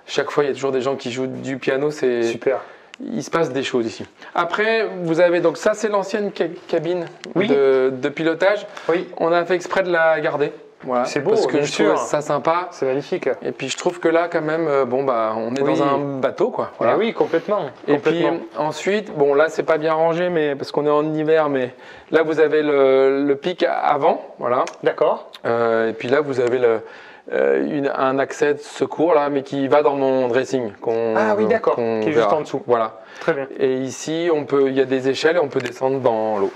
chaque fois il y a toujours des gens qui jouent du piano. C'est super. Il se passe des choses ici. Après, vous avez donc ça, c'est l'ancienne cabine de pilotage. Oui. On a fait exprès de la garder. Voilà, c'est beau, parce que je trouve ça sympa. C'est magnifique. Et puis je trouve que là, quand même, on est dans un bateau, quoi. Voilà. Et oui, complètement. Et puis ensuite, bon, là, c'est pas bien rangé, mais parce qu'on est en hiver, mais là, vous avez le pic avant, voilà. D'accord. Et puis là, vous avez un accès de secours là, mais qui va dans mon dressing. Ah oui, d'accord. Qui est juste en dessous. Voilà. Très bien. Et ici, il y a des échelles et on peut descendre dans l'eau.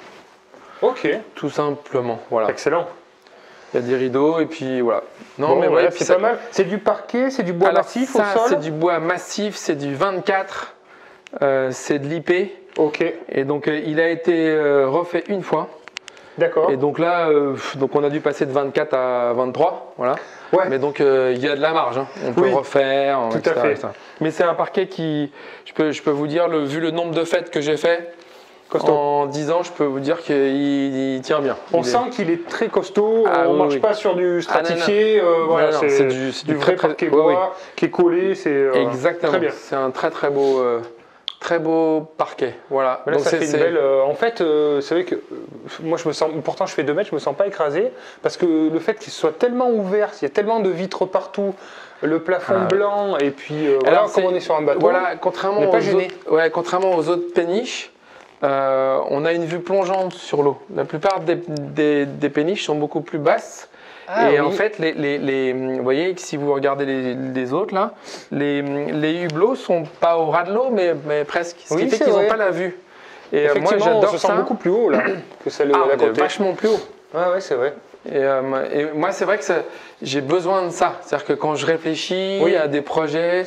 Ok. Tout simplement. Voilà. Excellent. Il y a des rideaux et puis voilà. Non, mais voilà, c'est pas mal. C'est du parquet, c'est du bois massif au sol. C'est du bois massif, c'est du 24, c'est de l'IP. Ok. Et donc il a été refait une fois. D'accord. Et donc là, on a dû passer de 24 à 23, voilà. Ouais. Mais donc il y a de la marge, hein. On peut refaire. Tout à fait. Mais c'est un parquet qui, je peux vous dire, vu le nombre de fêtes que j'ai fait. Costaud. En 10 ans, je peux vous dire qu'il tient bien. On sent qu'il est très costaud, on ne marche pas sur du stratifié, voilà, c'est du vrai parquet bois qui est collé. Exactement. Très bien. C'est un très beau parquet. Voilà. Donc ça fait une belle. En fait, c'est vrai que moi je me sens. Pourtant, je fais 2 mètres, je me sens pas écrasé parce que le fait qu'il soit tellement ouvert, il y a tellement de vitres partout. Le plafond blanc et puis alors comme on est sur un bateau, voilà, contrairement aux autres péniches. On a une vue plongeante sur l'eau. La plupart des péniches sont beaucoup plus basses. En fait, vous voyez, si vous regardez les autres, là, les hublots ne sont pas au ras de l'eau, mais presque. Ce qui fait qu'ils n'ont pas la vue. Et moi, j'adore ça. On se sent beaucoup plus haut là, que celle à côté. Vachement plus haut. Ouais, c'est vrai. Et moi, c'est vrai que j'ai besoin de ça. C'est-à-dire que quand je réfléchis à des projets...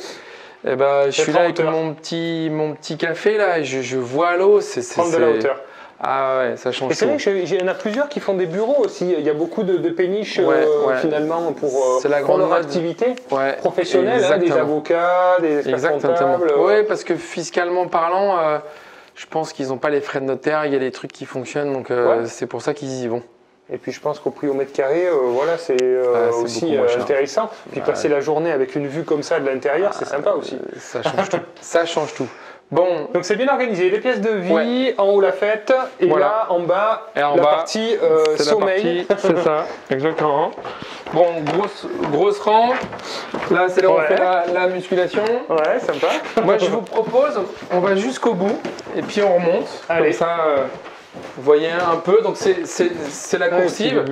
Eh ben, je suis là avec mon petit café là, et je vois l'eau. Prendre de la hauteur. Ah ouais, ça change. Et c'est vrai qu'il y en a plusieurs qui font des bureaux aussi. Il y a beaucoup de péniches finalement pour leur activité professionnelle, des avocats, des experts comptables. Oui, parce que fiscalement parlant, je pense qu'ils n'ont pas les frais de notaire. Il y a des trucs qui fonctionnent, donc c'est pour ça qu'ils y vont. Et puis je pense qu'au prix au mètre carré, c'est aussi intéressant. Puis passer la journée avec une vue comme ça de l'intérieur, c'est sympa aussi. Ça change tout. Ça change tout. Bon. Donc c'est bien organisé. Les pièces de vie, en haut la fête, et là en bas, partie sommeil. C'est ça, exactement. Bon, grosse rampe. Là, c'est là où on fait la musculation. Ouais, sympa. Moi, je vous propose, on va jusqu'au bout et puis on remonte. Allez. Comme ça. Vous voyez un peu, donc c'est la coursive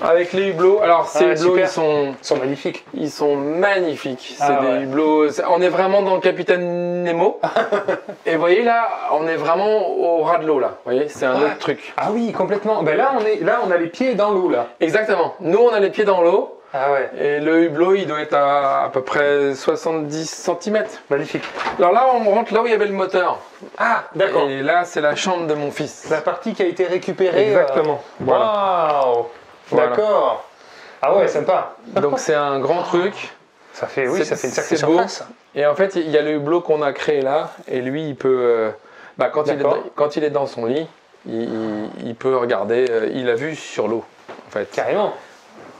avec les hublots. Alors ces hublots, ils sont magnifiques. Ils sont magnifiques. C'est des hublots. On est vraiment dans le Capitaine Nemo. Et vous voyez là, on est vraiment au ras de l'eau là. Vous voyez, c'est un autre truc. Ah oui, complètement. Ben là, on a les pieds dans l'eau là. Exactement. Nous, on a les pieds dans l'eau. Ah ouais. Et le hublot, il doit être à peu près 70 cm. Magnifique. Alors là, on rentre là où il y avait le moteur. Ah, d'accord. Et là, c'est la chambre de mon fils. La partie qui a été récupérée. Exactement. Waouh. Voilà. D'accord. Ah ouais, sympa. Donc c'est un grand truc. Ça fait une sacrée surface. Et en fait, il y a le hublot qu'on a créé là. Et lui, il peut, quand il est dans son lit, il peut regarder. Il a vu sur l'eau, en fait. Carrément.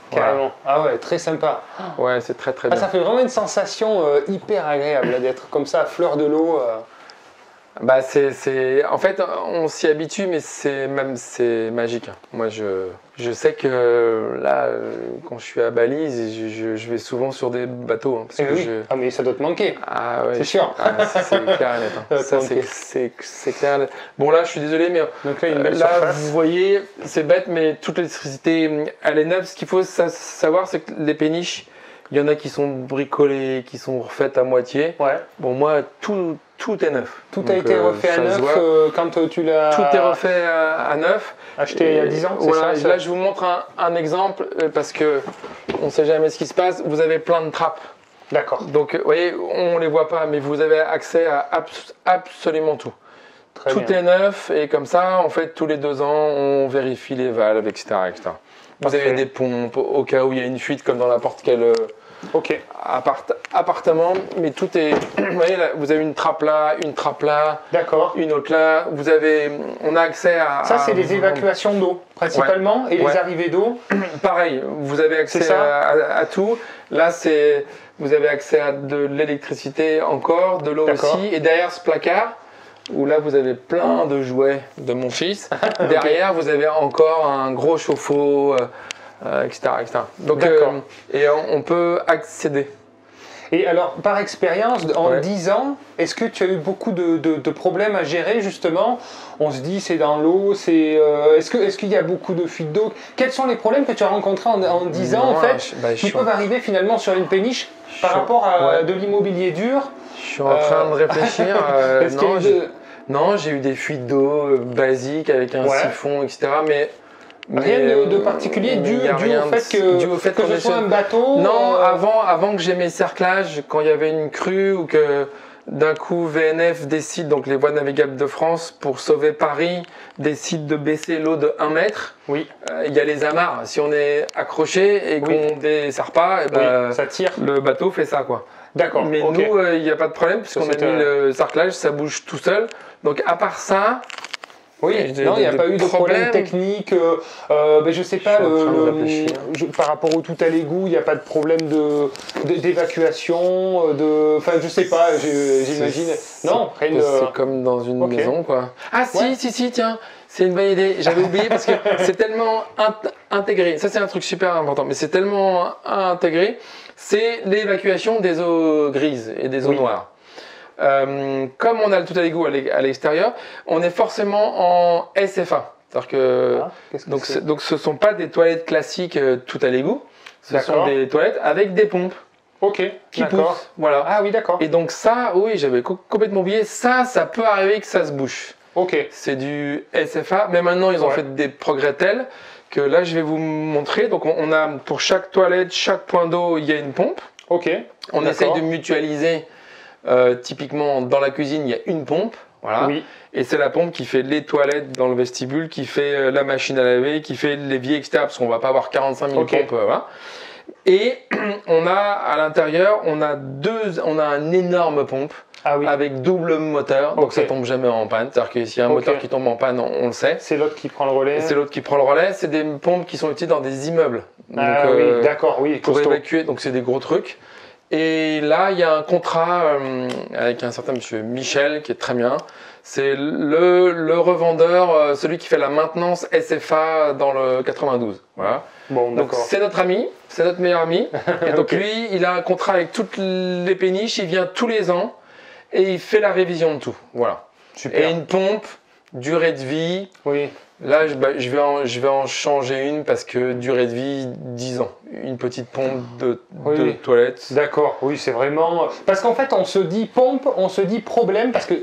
Carrément. Voilà. Ah ouais, très sympa. Ouais, c'est très très bien. Ça fait vraiment une sensation hyper agréable d'être comme ça à fleur de l'eau. Bah en fait, on s'y habitue, mais c'est magique. Moi, je sais que là, quand je suis à Bali, je vais souvent sur des bateaux. Parce que Ah, mais ça doit te manquer. Ah ouais. C'est sûr. C'est clair et net. Hein. Ça, c'est clair et net. Bon, là, je suis désolé, mais donc là, une belle surface. Vous voyez, c'est bête, mais toute l'électricité, elle est neuve. Ce qu'il faut savoir, c'est que les péniches, il y en a qui sont bricolées, qui sont refaites à moitié. Ouais. Bon, moi, tout est neuf. Tout a été refait à neuf quand tu l'as... Tout est refait à neuf. Acheté il y a 10 ans, c'est voilà, ça. Là, je vous montre un exemple parce que on ne sait jamais ce qui se passe. Vous avez plein de trappes. D'accord. Donc, vous voyez, on ne les voit pas, mais vous avez accès à absolument tout. Tout est neuf et comme ça, en fait, tous les 2 ans, on vérifie les valves, etc. etc. Vous avez des pompes au cas où il y a une fuite comme dans n'importe quel... appartement, mais tout est. Vous voyez là, vous avez une trappe là, d'accord, une autre là. On a accès à. Ça, c'est les évacuations d'eau principalement et les arrivées d'eau. Pareil, vous avez accès à tout. Là, vous avez accès à de l'électricité encore, de l'eau aussi, et derrière ce placard. Où là vous avez plein de jouets de mon fils. Derrière vous avez encore un gros chauffe-eau. Etc., etc. Donc, et on peut accéder. Et alors, par expérience, en 10 ans, est-ce que tu as eu beaucoup de problèmes à gérer justement? On se dit, c'est dans l'eau, est-ce qu'il y a beaucoup de fuites d'eau? Quels sont les problèmes que tu as rencontrés en 10 ans, en fait, qui peuvent arriver finalement sur une péniche par rapport à de l'immobilier dur? Je suis en train de réfléchir. Non, j'ai eu des fuites d'eau basiques avec un siphon, etc. Mais rien de particulier dû au fait que ce soit un bateau. Non, avant que j'ai mes cerclages, quand il y avait une crue ou que d'un coup VNF décide, donc les voies navigables de France, pour sauver Paris, décide de baisser l'eau de 1 mètre. Oui. Il y a les amarres. Si on est accroché et qu'on ne desserre pas, ça tire. Le bateau fait ça, quoi. D'accord. Mais nous, il n'y a pas de problème puisqu'on a mis le cerclage, ça bouge tout seul. Donc à part ça. Oui, non, il n'y a pas eu de problème technique. Je sais pas, par rapport au tout à l'égout, il n'y a pas de problème d'évacuation, enfin, je sais pas, j'imagine. Non, rien de... C'est comme dans une maison, quoi. Ah, si, tiens, c'est une bonne idée. J'avais oublié parce que c'est tellement intégré. Ça, c'est un truc super important, mais c'est tellement intégré. C'est l'évacuation des eaux grises et des eaux noires. Comme on a le tout à l'égout à l'extérieur, on est forcément en SFA. C'est-à-dire que, donc ce ne sont pas des toilettes classiques tout à l'égout, ce sont des toilettes avec des pompes qui poussent. Voilà. Ah oui, d'accord. Et donc ça, oui, j'avais complètement oublié, ça peut arriver que ça se bouche. C'est du SFA, mais maintenant ils ont fait des progrès tels que là je vais vous montrer. Donc on a pour chaque toilette, chaque point d'eau, il y a une pompe. On essaye de mutualiser. Typiquement dans la cuisine il y a une pompe, voilà. Et c'est la pompe qui fait les toilettes dans le vestibule, qui fait la machine à laver, qui fait l'évier, etc. Parce qu'on ne va pas avoir 45 000 pompes. Voilà. Et on a à l'intérieur, on a un énorme pompe avec double moteur, donc ça tombe jamais en panne. C'est-à-dire que s'il y a un moteur qui tombe en panne, on le sait. C'est l'autre qui prend le relais. C'est des pompes qui sont utilisées dans des immeubles. Pour évacuer, donc c'est des gros trucs. Et là, il y a un contrat avec un certain monsieur Michel qui est très bien. C'est le revendeur, celui qui fait la maintenance SFA dans le 92. Voilà. Bon, donc c'est notre ami, c'est notre meilleur ami. Et donc lui, il a un contrat avec toutes les péniches, il vient tous les ans et il fait la révision de tout. Voilà. Super. Et une pompe, Durée de vie. Oui. Là, je vais en changer une parce que durée de vie, 10 ans. Une petite pompe de toilette. D'accord, oui, c'est vraiment... Parce qu'en fait, on se dit pompe, on se dit problème, parce que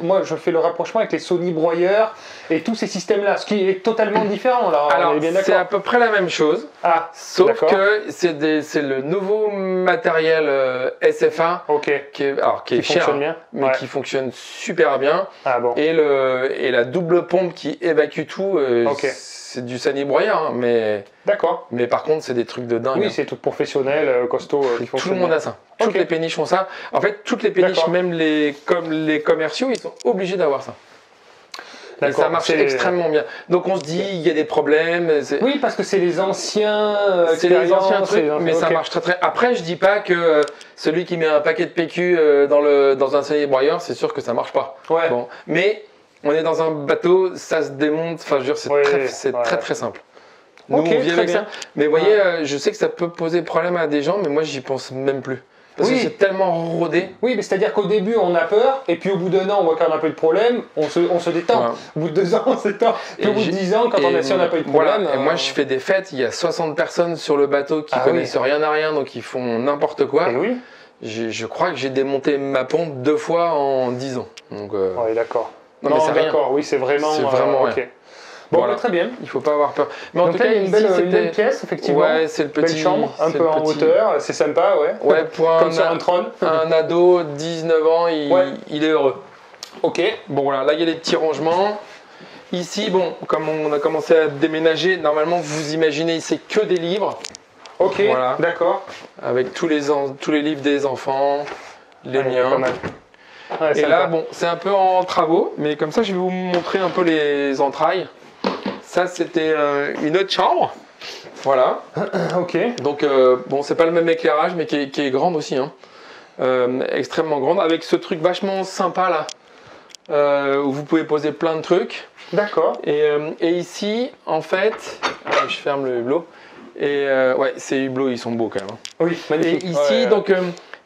moi, je fais le rapprochement avec les Sony broyeurs et tous ces systèmes-là, ce qui est totalement différent. Là, alors, c'est à peu près la même chose, sauf que c'est le nouveau matériel SFA qui est cher, bien. Mais qui fonctionne super bien. Ah, bon. Et la double pompe qui évacue tout, c'est du Sony broyeur, mais... D'accord. Mais par contre, c'est des trucs de dingue. Oui, c'est tout professionnel, costaud. Tout le monde a ça. Toutes les péniches ont ça. En fait, toutes les péniches, même comme les commerciaux, ils sont obligés d'avoir ça. Et ça marche extrêmement bien. Donc on se dit, il y a des problèmes. Oui, parce que c'est les anciens. C'est les anciens trucs, mais ça marche très très. Après, je dis pas que celui qui met un paquet de PQ dans un Sony broyeur, c'est sûr que ça marche pas. Ouais. Bon, mais on est dans un bateau, ça se démonte. Enfin, je veux dire, c'est très très simple. Nous, on vit avec ça. Mais vous voyez, je sais que ça peut poser problème à des gens, mais moi, j'y pense même plus. Parce que c'est tellement rodé. Oui, mais c'est-à-dire qu'au début, on a peur, et puis au bout d'un an, on voit qu'on a pas eu de problème, on se détend. Ouais. Au bout de 2 ans, on s'étend. Puis au bout de 10 ans, quand si on n'a pas eu de problème... Voilà. Et moi, je fais des fêtes, il y a 60 personnes sur le bateau qui connaissent rien à rien, donc ils font n'importe quoi. Et oui. Je crois que j'ai démonté ma pompe 2 fois en 10 ans. Donc, oui, d'accord. Non, mais c'est d'accord, oui, c'est vraiment... C'est vraiment rien. Bon, voilà. Très bien. Il ne faut pas avoir peur. Mais en donc tout cas, il y a une belle pièce, effectivement. Ouais, c'est le petit. Belle chambre, un peu en hauteur, c'est sympa, ouais. Ouais, pour comme sur un trône. Un ado, 19 ans, il est heureux. Ok. Bon, voilà, là, il y a les petits rangements. Ici, bon, comme on a commencé à déménager, normalement, vous imaginez, c'est que des livres. Ok, voilà. D'accord. Avec tous les livres des enfants, les miens. Ouais, et là, bon, c'est un peu en travaux, mais comme ça, je vais vous montrer un peu les entrailles. Ça, c'était une autre chambre. Voilà. Ok. Donc, bon, c'est pas le même éclairage, mais qui est grande aussi. Hein. Extrêmement grande, avec ce truc vachement sympa là, où vous pouvez poser plein de trucs. D'accord. Et ici, en fait, je ferme le hublot. Et ouais, ces hublots, ils sont beaux quand même. Hein. Oui, magnifique. Et ici, donc...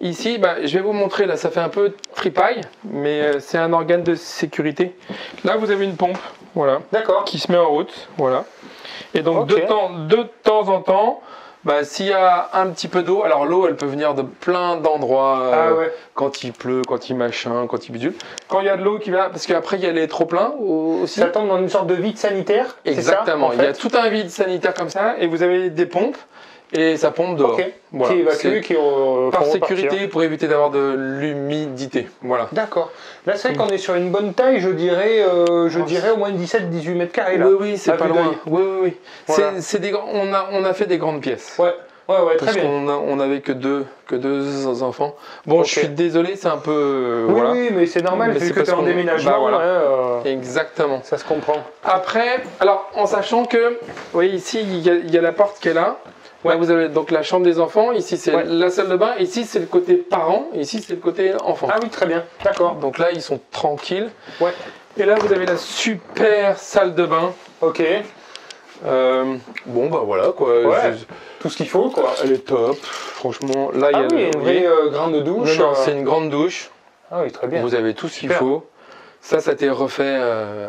Ici, je vais vous montrer, là, ça fait un peu tripaille, mais c'est un organe de sécurité. Là, vous avez une pompe, voilà, qui se met en route, voilà. Et donc, de temps en temps, s'il y a un petit peu d'eau, alors l'eau, elle peut venir de plein d'endroits, quand il pleut, quand il machin, quand il bidule. Quand il y a de l'eau qui va, parce qu'après, il y a les trop-pleins aussi. Ça tombe dans une sorte de vide sanitaire. Exactement, c'est ça, il y a tout un vide sanitaire comme ça, et vous avez des pompes. Et ça pompe dehors. Voilà. Qui évacue, par sécurité, pour éviter d'avoir de l'humidité. Voilà. D'accord. Là, c'est vrai qu'on est sur une bonne taille, je dirais au moins 17-18 mètres carrés. Là, oui, c'est pas loin. Oui. Voilà. On a fait des grandes pièces. Ouais, très bien. Parce qu'on n'avait que deux enfants. Bon, je suis désolé, c'est un peu... Oui, mais c'est normal, vu que tu es en déménagement. Exactement. Ça se comprend. Après, alors, en sachant que, vous voyez, ici, il y a la porte qui est là. Là, vous avez donc la chambre des enfants, ici c'est la salle de bain, ici c'est le côté parents, ici c'est le côté enfant. Ah oui, très bien, d'accord. Donc là, ils sont tranquilles. Ouais. Et là, vous avez la super salle de bain. Ok. Bon, voilà quoi. Ouais. Tout ce qu'il faut quoi. Elle est top, franchement. Là, il y a une vraie grande douche. Non, c'est une grande douche. Ah oui, très bien. Vous avez tout ce qu'il faut. Ça a été refait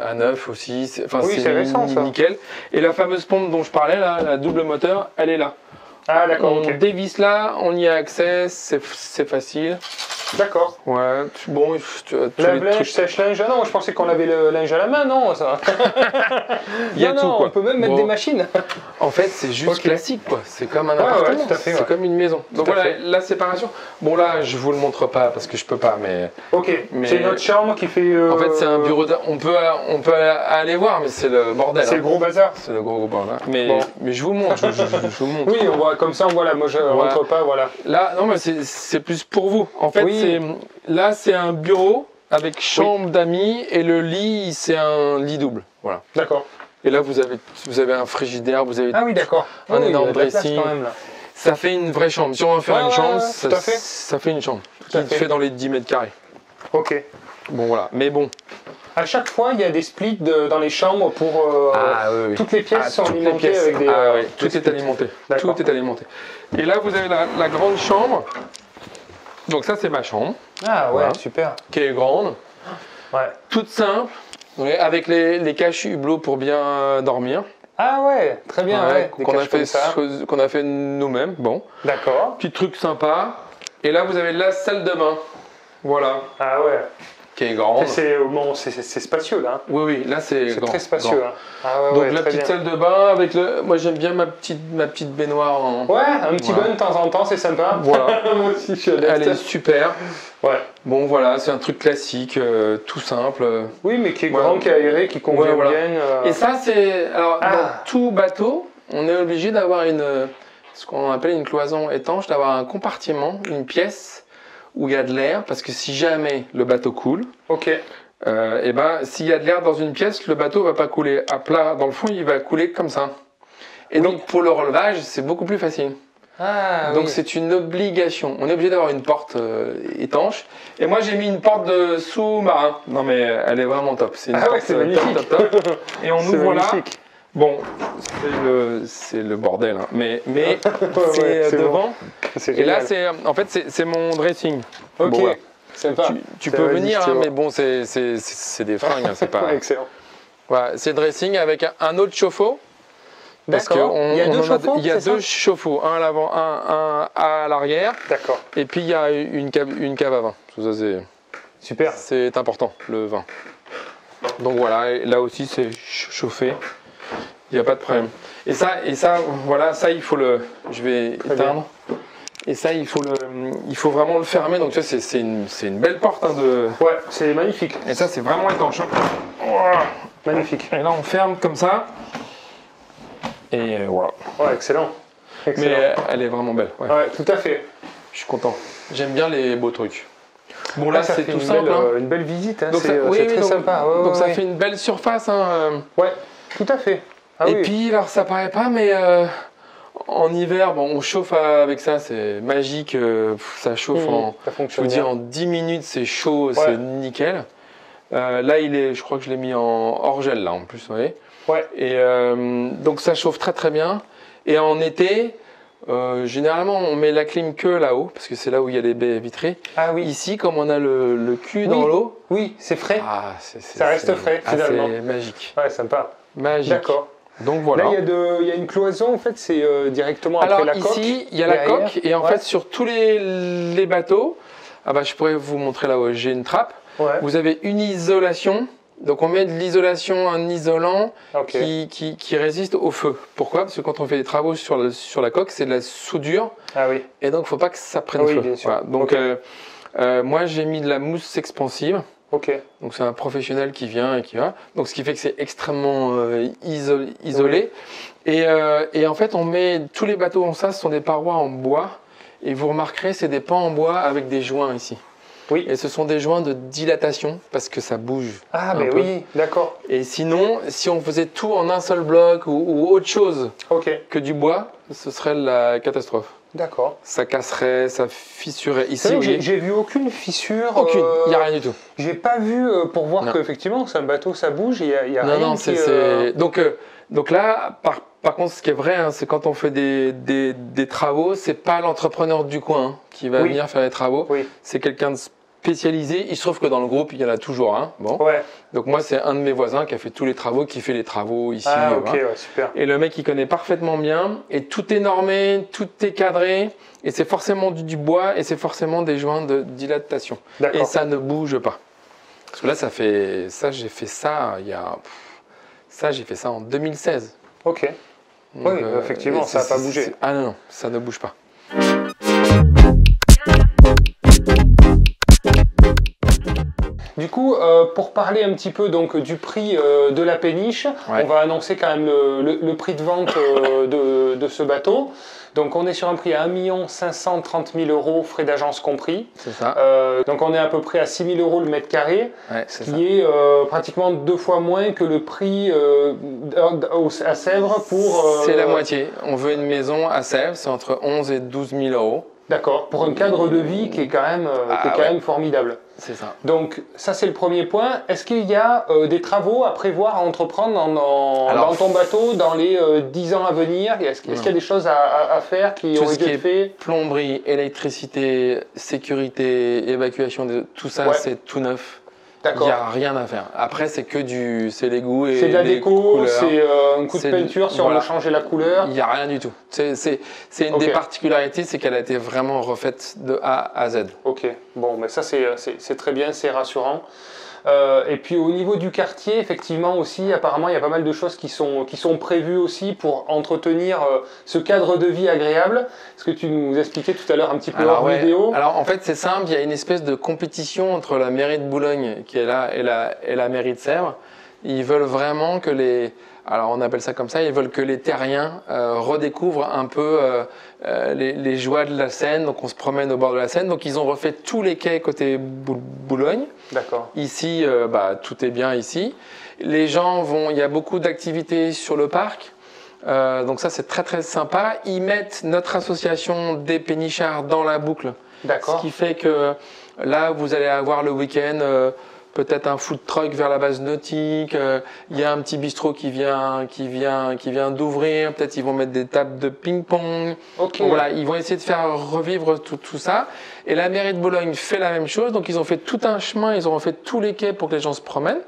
à neuf aussi. C'est récent ça. Nickel. Et la fameuse pompe dont je parlais, là, la double moteur, elle est là. Ah d'accord. On dévisse là, on y a accès, c'est facile. D'accord. Ouais, bon, lave-linge, sèche-linge, non, je pensais qu'on lavait le linge à la main, non, ça. Il y a tout, quoi. On peut même mettre des machines. En fait, c'est juste classique, quoi. C'est comme un appartement, c'est comme une maison. Donc voilà, la séparation. Bon là, je vous le montre pas parce que je peux pas, mais. Ok. C'est notre chambre qui fait. En fait, c'est un bureau. On peut aller voir, mais c'est le bordel. C'est le gros bazar. C'est le gros bordel. Mais je vous montre. Je vous montre. Oui, on voit comme ça, voilà. Moi, je rentre pas, voilà. Là, non, mais c'est plus pour vous. En fait. Là, c'est un bureau avec chambre d'amis et le lit, c'est un lit double. Voilà. D'accord. Et là, vous avez un frigidaire, vous avez un énorme dressing. Quand même, là. Ça fait une vraie chambre. Si on veut faire une chambre, ça fait une chambre. Qui fait dans les 10 mètres carrés. Ok. Bon, voilà. Mais bon. À chaque fois, il y a des splits dans les chambres pour. Toutes les pièces sont alimentées avec des. Tout est alimenté. Tout est alimenté. Et là, vous avez la grande chambre. Donc ça, c'est ma chambre. Ah ouais, super. Qui est grande. toute simple, avec les caches hublots pour bien dormir. Ah ouais, très bien, qu'on a fait nous-mêmes. Bon. D'accord. Petit truc sympa. Et là, vous avez la salle de bain. Voilà. Ah ouais. Qui est grande. C'est spacieux là. Oui, là c'est grand. C'est très spacieux. Hein. Ah ouais, donc la petite salle de bain avec le. Moi j'aime bien ma petite baignoire. Ouais, un petit bain de temps en temps, c'est sympa. Voilà. Moi aussi, je suis adepte. Elle est super. Ouais. Bon voilà, c'est un truc classique, tout simple. Oui, mais qui est grand, qui est aéré, qui convient bien. Et ça c'est. Alors dans tout bateau, on est obligé d'avoir ce qu'on appelle une cloison étanche, d'avoir un compartiment, une pièce où il y a de l'air, parce que si jamais le bateau coule, et s'il y a de l'air dans une pièce, le bateau va pas couler à plat dans le fond, il va couler comme ça. Et donc pour le relevage, c'est beaucoup plus facile. Donc c'est une obligation. On est obligé d'avoir une porte étanche. Et moi j'ai mis une porte de sous-marin. Non mais elle est vraiment top. C'est une porte c'est magnifique. top. Et on ouvre là. Bon, c'est le bordel, hein. mais c'est devant. Bon. Et là, c'est mon dressing. Ok, bon, voilà. Sympa. Tu peux venir, hein, mais bon, c'est des fringues, hein, c'est pas. Excellent. Voilà, c'est le dressing avec un autre chauffe-eau. D'accord. Il y a deux chauffe-eau. Il y a deux chauffe-eau, un à l'avant, un à l'arrière. D'accord. Et puis il y a une cave à vin. Ça, c'est super. C'est important, le vin. Donc voilà, et là aussi c'est chauffé. Il n'y a pas de problème. Et ça, voilà, ça il faut je vais éteindre. Et ça il faut vraiment le fermer. Donc ça c'est une belle porte. Hein, Ouais, c'est magnifique. Et ça c'est vraiment étanche. Magnifique. Et là on ferme comme ça. Et voilà. Ouais, excellent. Mais elle est vraiment belle. Ouais, tout à fait. Je suis content. J'aime bien les beaux trucs. Bon là c'est tout simple. Une belle visite. Hein. C'est très sympa. Donc ça fait une belle surface. Hein. Ouais, tout à fait. Et puis, alors ça paraît pas, mais en hiver, bon, on chauffe avec ça, c'est magique, ça chauffe je vous dis, en 10 minutes, c'est chaud, c'est nickel. Là, je crois que je l'ai mis en hors gel, là, en plus, vous voyez. Ouais. Et donc ça chauffe très très bien. Et en été, généralement, on met la clim que là-haut, parce que c'est là où il y a les baies vitrées. Ah oui. Ici, comme on a le cul dans l'eau. Oui, c'est frais. Ça reste frais, finalement. C'est magique. Ouais, sympa. Magique. D'accord. Donc voilà. Là, il y a une cloison, en fait, c'est directement après la coque. Alors ici, il y a la coque, et en fait, sur tous les bateaux, je pourrais vous montrer là où j'ai une trappe. Ouais. Vous avez une isolation, donc on met de l'isolation, un isolant qui résiste au feu. Pourquoi? Parce que quand on fait des travaux sur la coque, c'est de la soudure, et donc il ne faut pas que ça prenne feu. Bien sûr. Voilà. Donc moi, j'ai mis de la mousse expansive. Donc c'est un professionnel qui vient et qui va. Donc ce qui fait que c'est extrêmement isolé. Et en fait, on met tous les bateaux en ça, ce sont des parois en bois. Et vous remarquerez, c'est des pans en bois avec des joints ici. Oui. Et ce sont des joints de dilatation parce que ça bouge. Ah, mais oui, d'accord. Et sinon, si on faisait tout en un seul bloc ou autre chose que du bois, ce serait la catastrophe. D'accord. Ça casserait, ça fissurerait. Ici, j'ai vu aucune fissure. Aucune, il n'y a rien du tout. J'ai pas vu, pour voir qu'effectivement, c'est un bateau, ça bouge, il y a rien. Non, donc là, par contre, ce qui est vrai, hein, c'est quand on fait des travaux, c'est pas l'entrepreneur du coin qui va venir faire les travaux. C'est quelqu'un de spécialisé. Il se trouve que dans le groupe, il y en a toujours un. Bon. Donc moi, c'est un de mes voisins qui a fait tous les travaux, qui fait les travaux ici. Ah, ok, super. Et le mec, il connaît parfaitement bien. Et tout est normé, tout est cadré. Et c'est forcément du bois et c'est forcément des joints de dilatation. Et ça ne bouge pas. Parce que là, j'ai fait ça j'ai fait ça en 2016. Ok. Donc, oui, effectivement, ça n'a pas bougé. Ah non, ça ne bouge pas. Du coup, pour parler un petit peu donc, du prix de la péniche, on va annoncer quand même le prix de vente de ce bateau. Donc on est sur un prix à 1 530 000 €, frais d'agence compris. C'est ça. Donc on est à peu près à 6 000 € le mètre carré, ce qui est pratiquement 2 fois moins que le prix à Sèvres pour... C'est la moitié. On veut une maison à Sèvres, c'est entre 11 et 12 000 €. D'accord, pour un cadre de vie qui est quand même formidable. C'est ça. Donc ça c'est le premier point. Est-ce qu'il y a des travaux à prévoir, à entreprendre dans ton bateau dans les 10 ans à venir? Est-ce qu'il y a des choses à faire qui auraient dû être faites? Plomberie, électricité, sécurité, évacuation, tout ça c'est tout neuf. Il n'y a rien à faire. Après, c'est que c'est les goûts et c'est de la les déco, c'est un coup de peinture si on veut changer la couleur. Il n'y a rien du tout. C'est une des particularités, c'est qu'elle a été vraiment refaite de A à Z. Ok, bon, mais ça c'est très bien, c'est rassurant. Et puis au niveau du quartier, effectivement aussi, apparemment il y a pas mal de choses qui sont prévues aussi pour entretenir ce cadre de vie agréable. Ce que tu nous expliquais tout à l'heure un petit peu hors vidéo. Alors en fait c'est simple, il y a une espèce de compétition entre la mairie de Boulogne qui est là et la mairie de Sèvres. Ils veulent vraiment que alors on appelle ça comme ça, ils veulent que les terriens redécouvrent un peu les joies de la Seine. Donc on se promène au bord de la Seine. Donc ils ont refait tous les quais côté Boulogne. D'accord. Ici, tout est bien ici. Les gens il y a beaucoup d'activités sur le parc. Donc ça c'est très très sympa. Ils mettent notre association des pénichards dans la boucle. D'accord. Ce qui fait que là vous allez avoir le week-end peut-être un food truck vers la base nautique, il y a un petit bistrot qui vient d'ouvrir, peut-être ils vont mettre des tables de ping-pong. Okay. Voilà, ils vont essayer de faire revivre tout ça. Et la mairie de Boulogne fait la même chose, donc ils ont fait tout un chemin, ils ont refait tous les quais pour que les gens se promènent.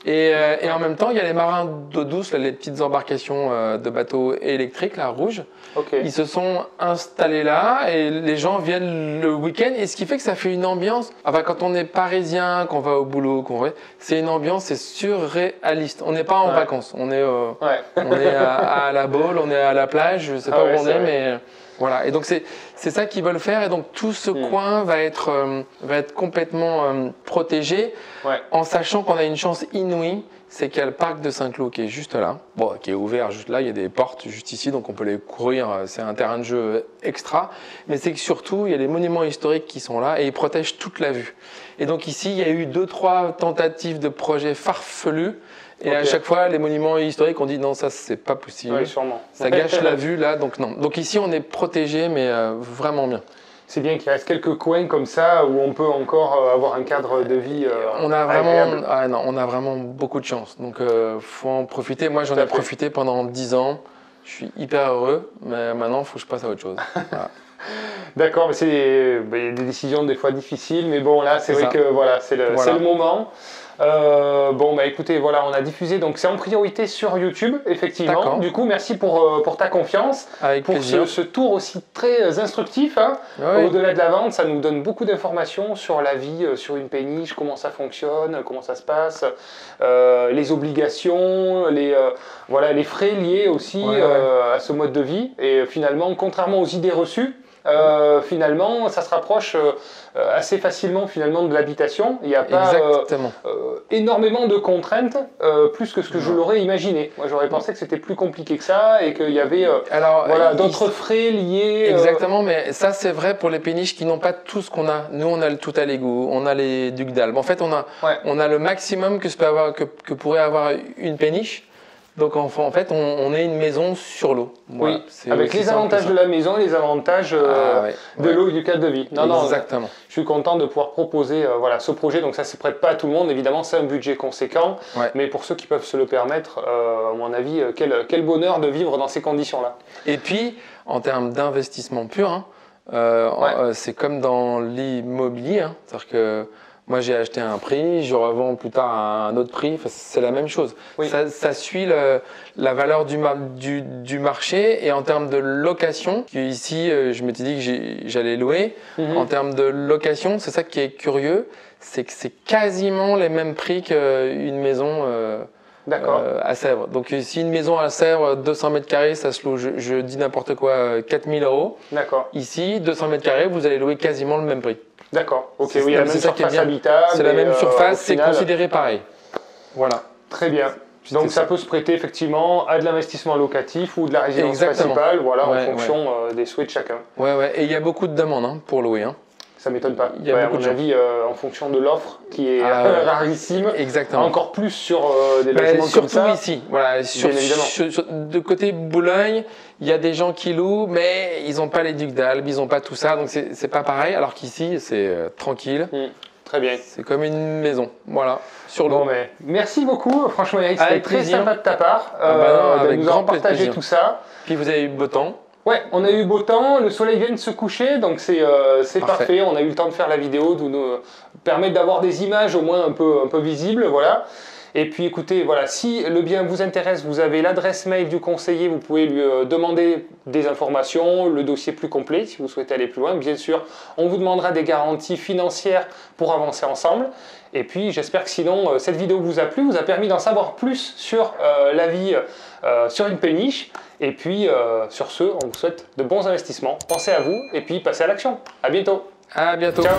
Et en même temps, il y a les marins d'eau douce, les petites embarcations de bateaux électriques, là, rouges. Okay. Ils se sont installés là et les gens viennent le week-end. Et ce qui fait que ça fait une ambiance. Enfin, quand on est parisien, qu'on va au boulot, c'est une ambiance, c'est surréaliste. On n'est pas en vacances. On est à la Baule, on est à la plage. Je sais pas où on est, mais voilà. Et donc c'est ça qu'ils veulent faire. Et donc tout ce coin va être complètement protégé, en sachant qu'on a une chance inouïe. C'est qu'il y a le parc de Saint-Cloud qui est juste là, qui est ouvert juste là, il y a des portes juste ici, donc on peut les courir, c'est un terrain de jeu extra. Mais c'est que surtout, il y a les monuments historiques qui sont là et ils protègent toute la vue. Et donc ici, il y a eu 2-3 tentatives de projets farfelus. Et à chaque fois, les monuments historiques ont dit non, ça c'est pas possible. Oui, sûrement. Ça gâche la vue là, donc non. Donc ici, on est protégé, mais vraiment bien. C'est bien qu'il reste quelques coins comme ça où on peut encore avoir un cadre de vie on a vraiment beaucoup de chance. Donc, faut en profiter. Moi, j'en ai profité pendant 10 ans. Je suis hyper heureux, mais maintenant, il faut que je passe à autre chose. Voilà. D'accord, mais c'est des décisions des fois difficiles, mais bon, là, c'est vrai que voilà, c'est le moment. Écoutez, voilà, on a diffusé, donc c'est en priorité sur YouTube, effectivement. Du coup, merci pour ta confiance, avec pour ce tour aussi très instructif. Hein. Oui. Au-delà de la vente, ça nous donne beaucoup d'informations sur la vie, sur une péniche, comment ça fonctionne, comment ça se passe, les obligations, les frais liés aussi à ce mode de vie. Et finalement, contrairement aux idées reçues, finalement, ça se rapproche assez facilement finalement de l'habitation. Il n'y a pas énormément de contraintes, plus que ce que je l'aurais imaginé. Moi, j'aurais pensé que c'était plus compliqué que ça et qu'il y avait d'autres frais liés. Exactement, mais ça c'est vrai pour les péniches qui n'ont pas tout ce qu'on a. Nous, on a le tout à l'égout, on a les ducs d'Albe. En fait, on a le maximum que pourrait avoir une péniche. Donc en fait, on est une maison sur l'eau. Voilà, oui, avec les avantages de la maison, les avantages de l'eau et du cadre de vie. Exactement. Je suis content de pouvoir proposer ce projet. Donc ça ne se prête pas à tout le monde, évidemment, c'est un budget conséquent. Mais pour ceux qui peuvent se le permettre, à mon avis, quel bonheur de vivre dans ces conditions-là. Et puis, en termes d'investissement pur, c'est comme dans l'immobilier. C'est-à-dire que moi, j'ai acheté à un prix, je revends plus tard à un autre prix. Enfin, c'est la même chose. Oui. Ça suit la valeur du marché. Et en termes de location, ici, je m'étais dit que j'allais louer. En termes de location, c'est ça qui est curieux, c'est que c'est quasiment les mêmes prix qu'une maison à Sèvres. Donc, si une maison à Sèvres, 200 mètres carrés, ça se loue, je dis n'importe quoi, 4 000 €. D'accord. Ici, 200 mètres carrés, vous allez louer quasiment le même prix. D'accord, ok, oui, la même surface habitable. C'est la même surface, c'est considéré pareil. Voilà. Très bien. Donc ça peut se prêter effectivement à de l'investissement locatif ou de la résidence principale, voilà, en fonction des souhaits de chacun. Et il y a beaucoup de demandes pour louer. Ça ne m'étonne pas. Il y a à mon avis, en fonction de l'offre qui est rarissime, encore plus sur des logements comme ça. Surtout ici, voilà, de côté Boulogne, il y a des gens qui louent, mais ils n'ont pas les ducs d'Albe, ils n'ont pas tout ça, donc c'est pas pareil. Alors qu'ici, c'est tranquille. Très bien. C'est comme une maison, voilà, sur l'eau. Bon, mais merci beaucoup, franchement Eric, c'était très sympa de ta part de nous en partager tout ça. Puis vous avez eu beau temps. Ouais, on a eu beau temps, le soleil vient de se coucher, donc c'est parfait. On a eu le temps de faire la vidéo, de nous permettre d'avoir des images au moins un peu visibles, voilà. Et puis écoutez, voilà, si le bien vous intéresse, vous avez l'adresse mail du conseiller, vous pouvez lui demander des informations, le dossier plus complet si vous souhaitez aller plus loin. Bien sûr, on vous demandera des garanties financières pour avancer ensemble. Et puis j'espère que sinon cette vidéo vous a plu, vous a permis d'en savoir plus sur la vie sur une péniche. Et puis sur ce, on vous souhaite de bons investissements. Pensez à vous et puis passez à l'action. À bientôt. À bientôt. Ciao.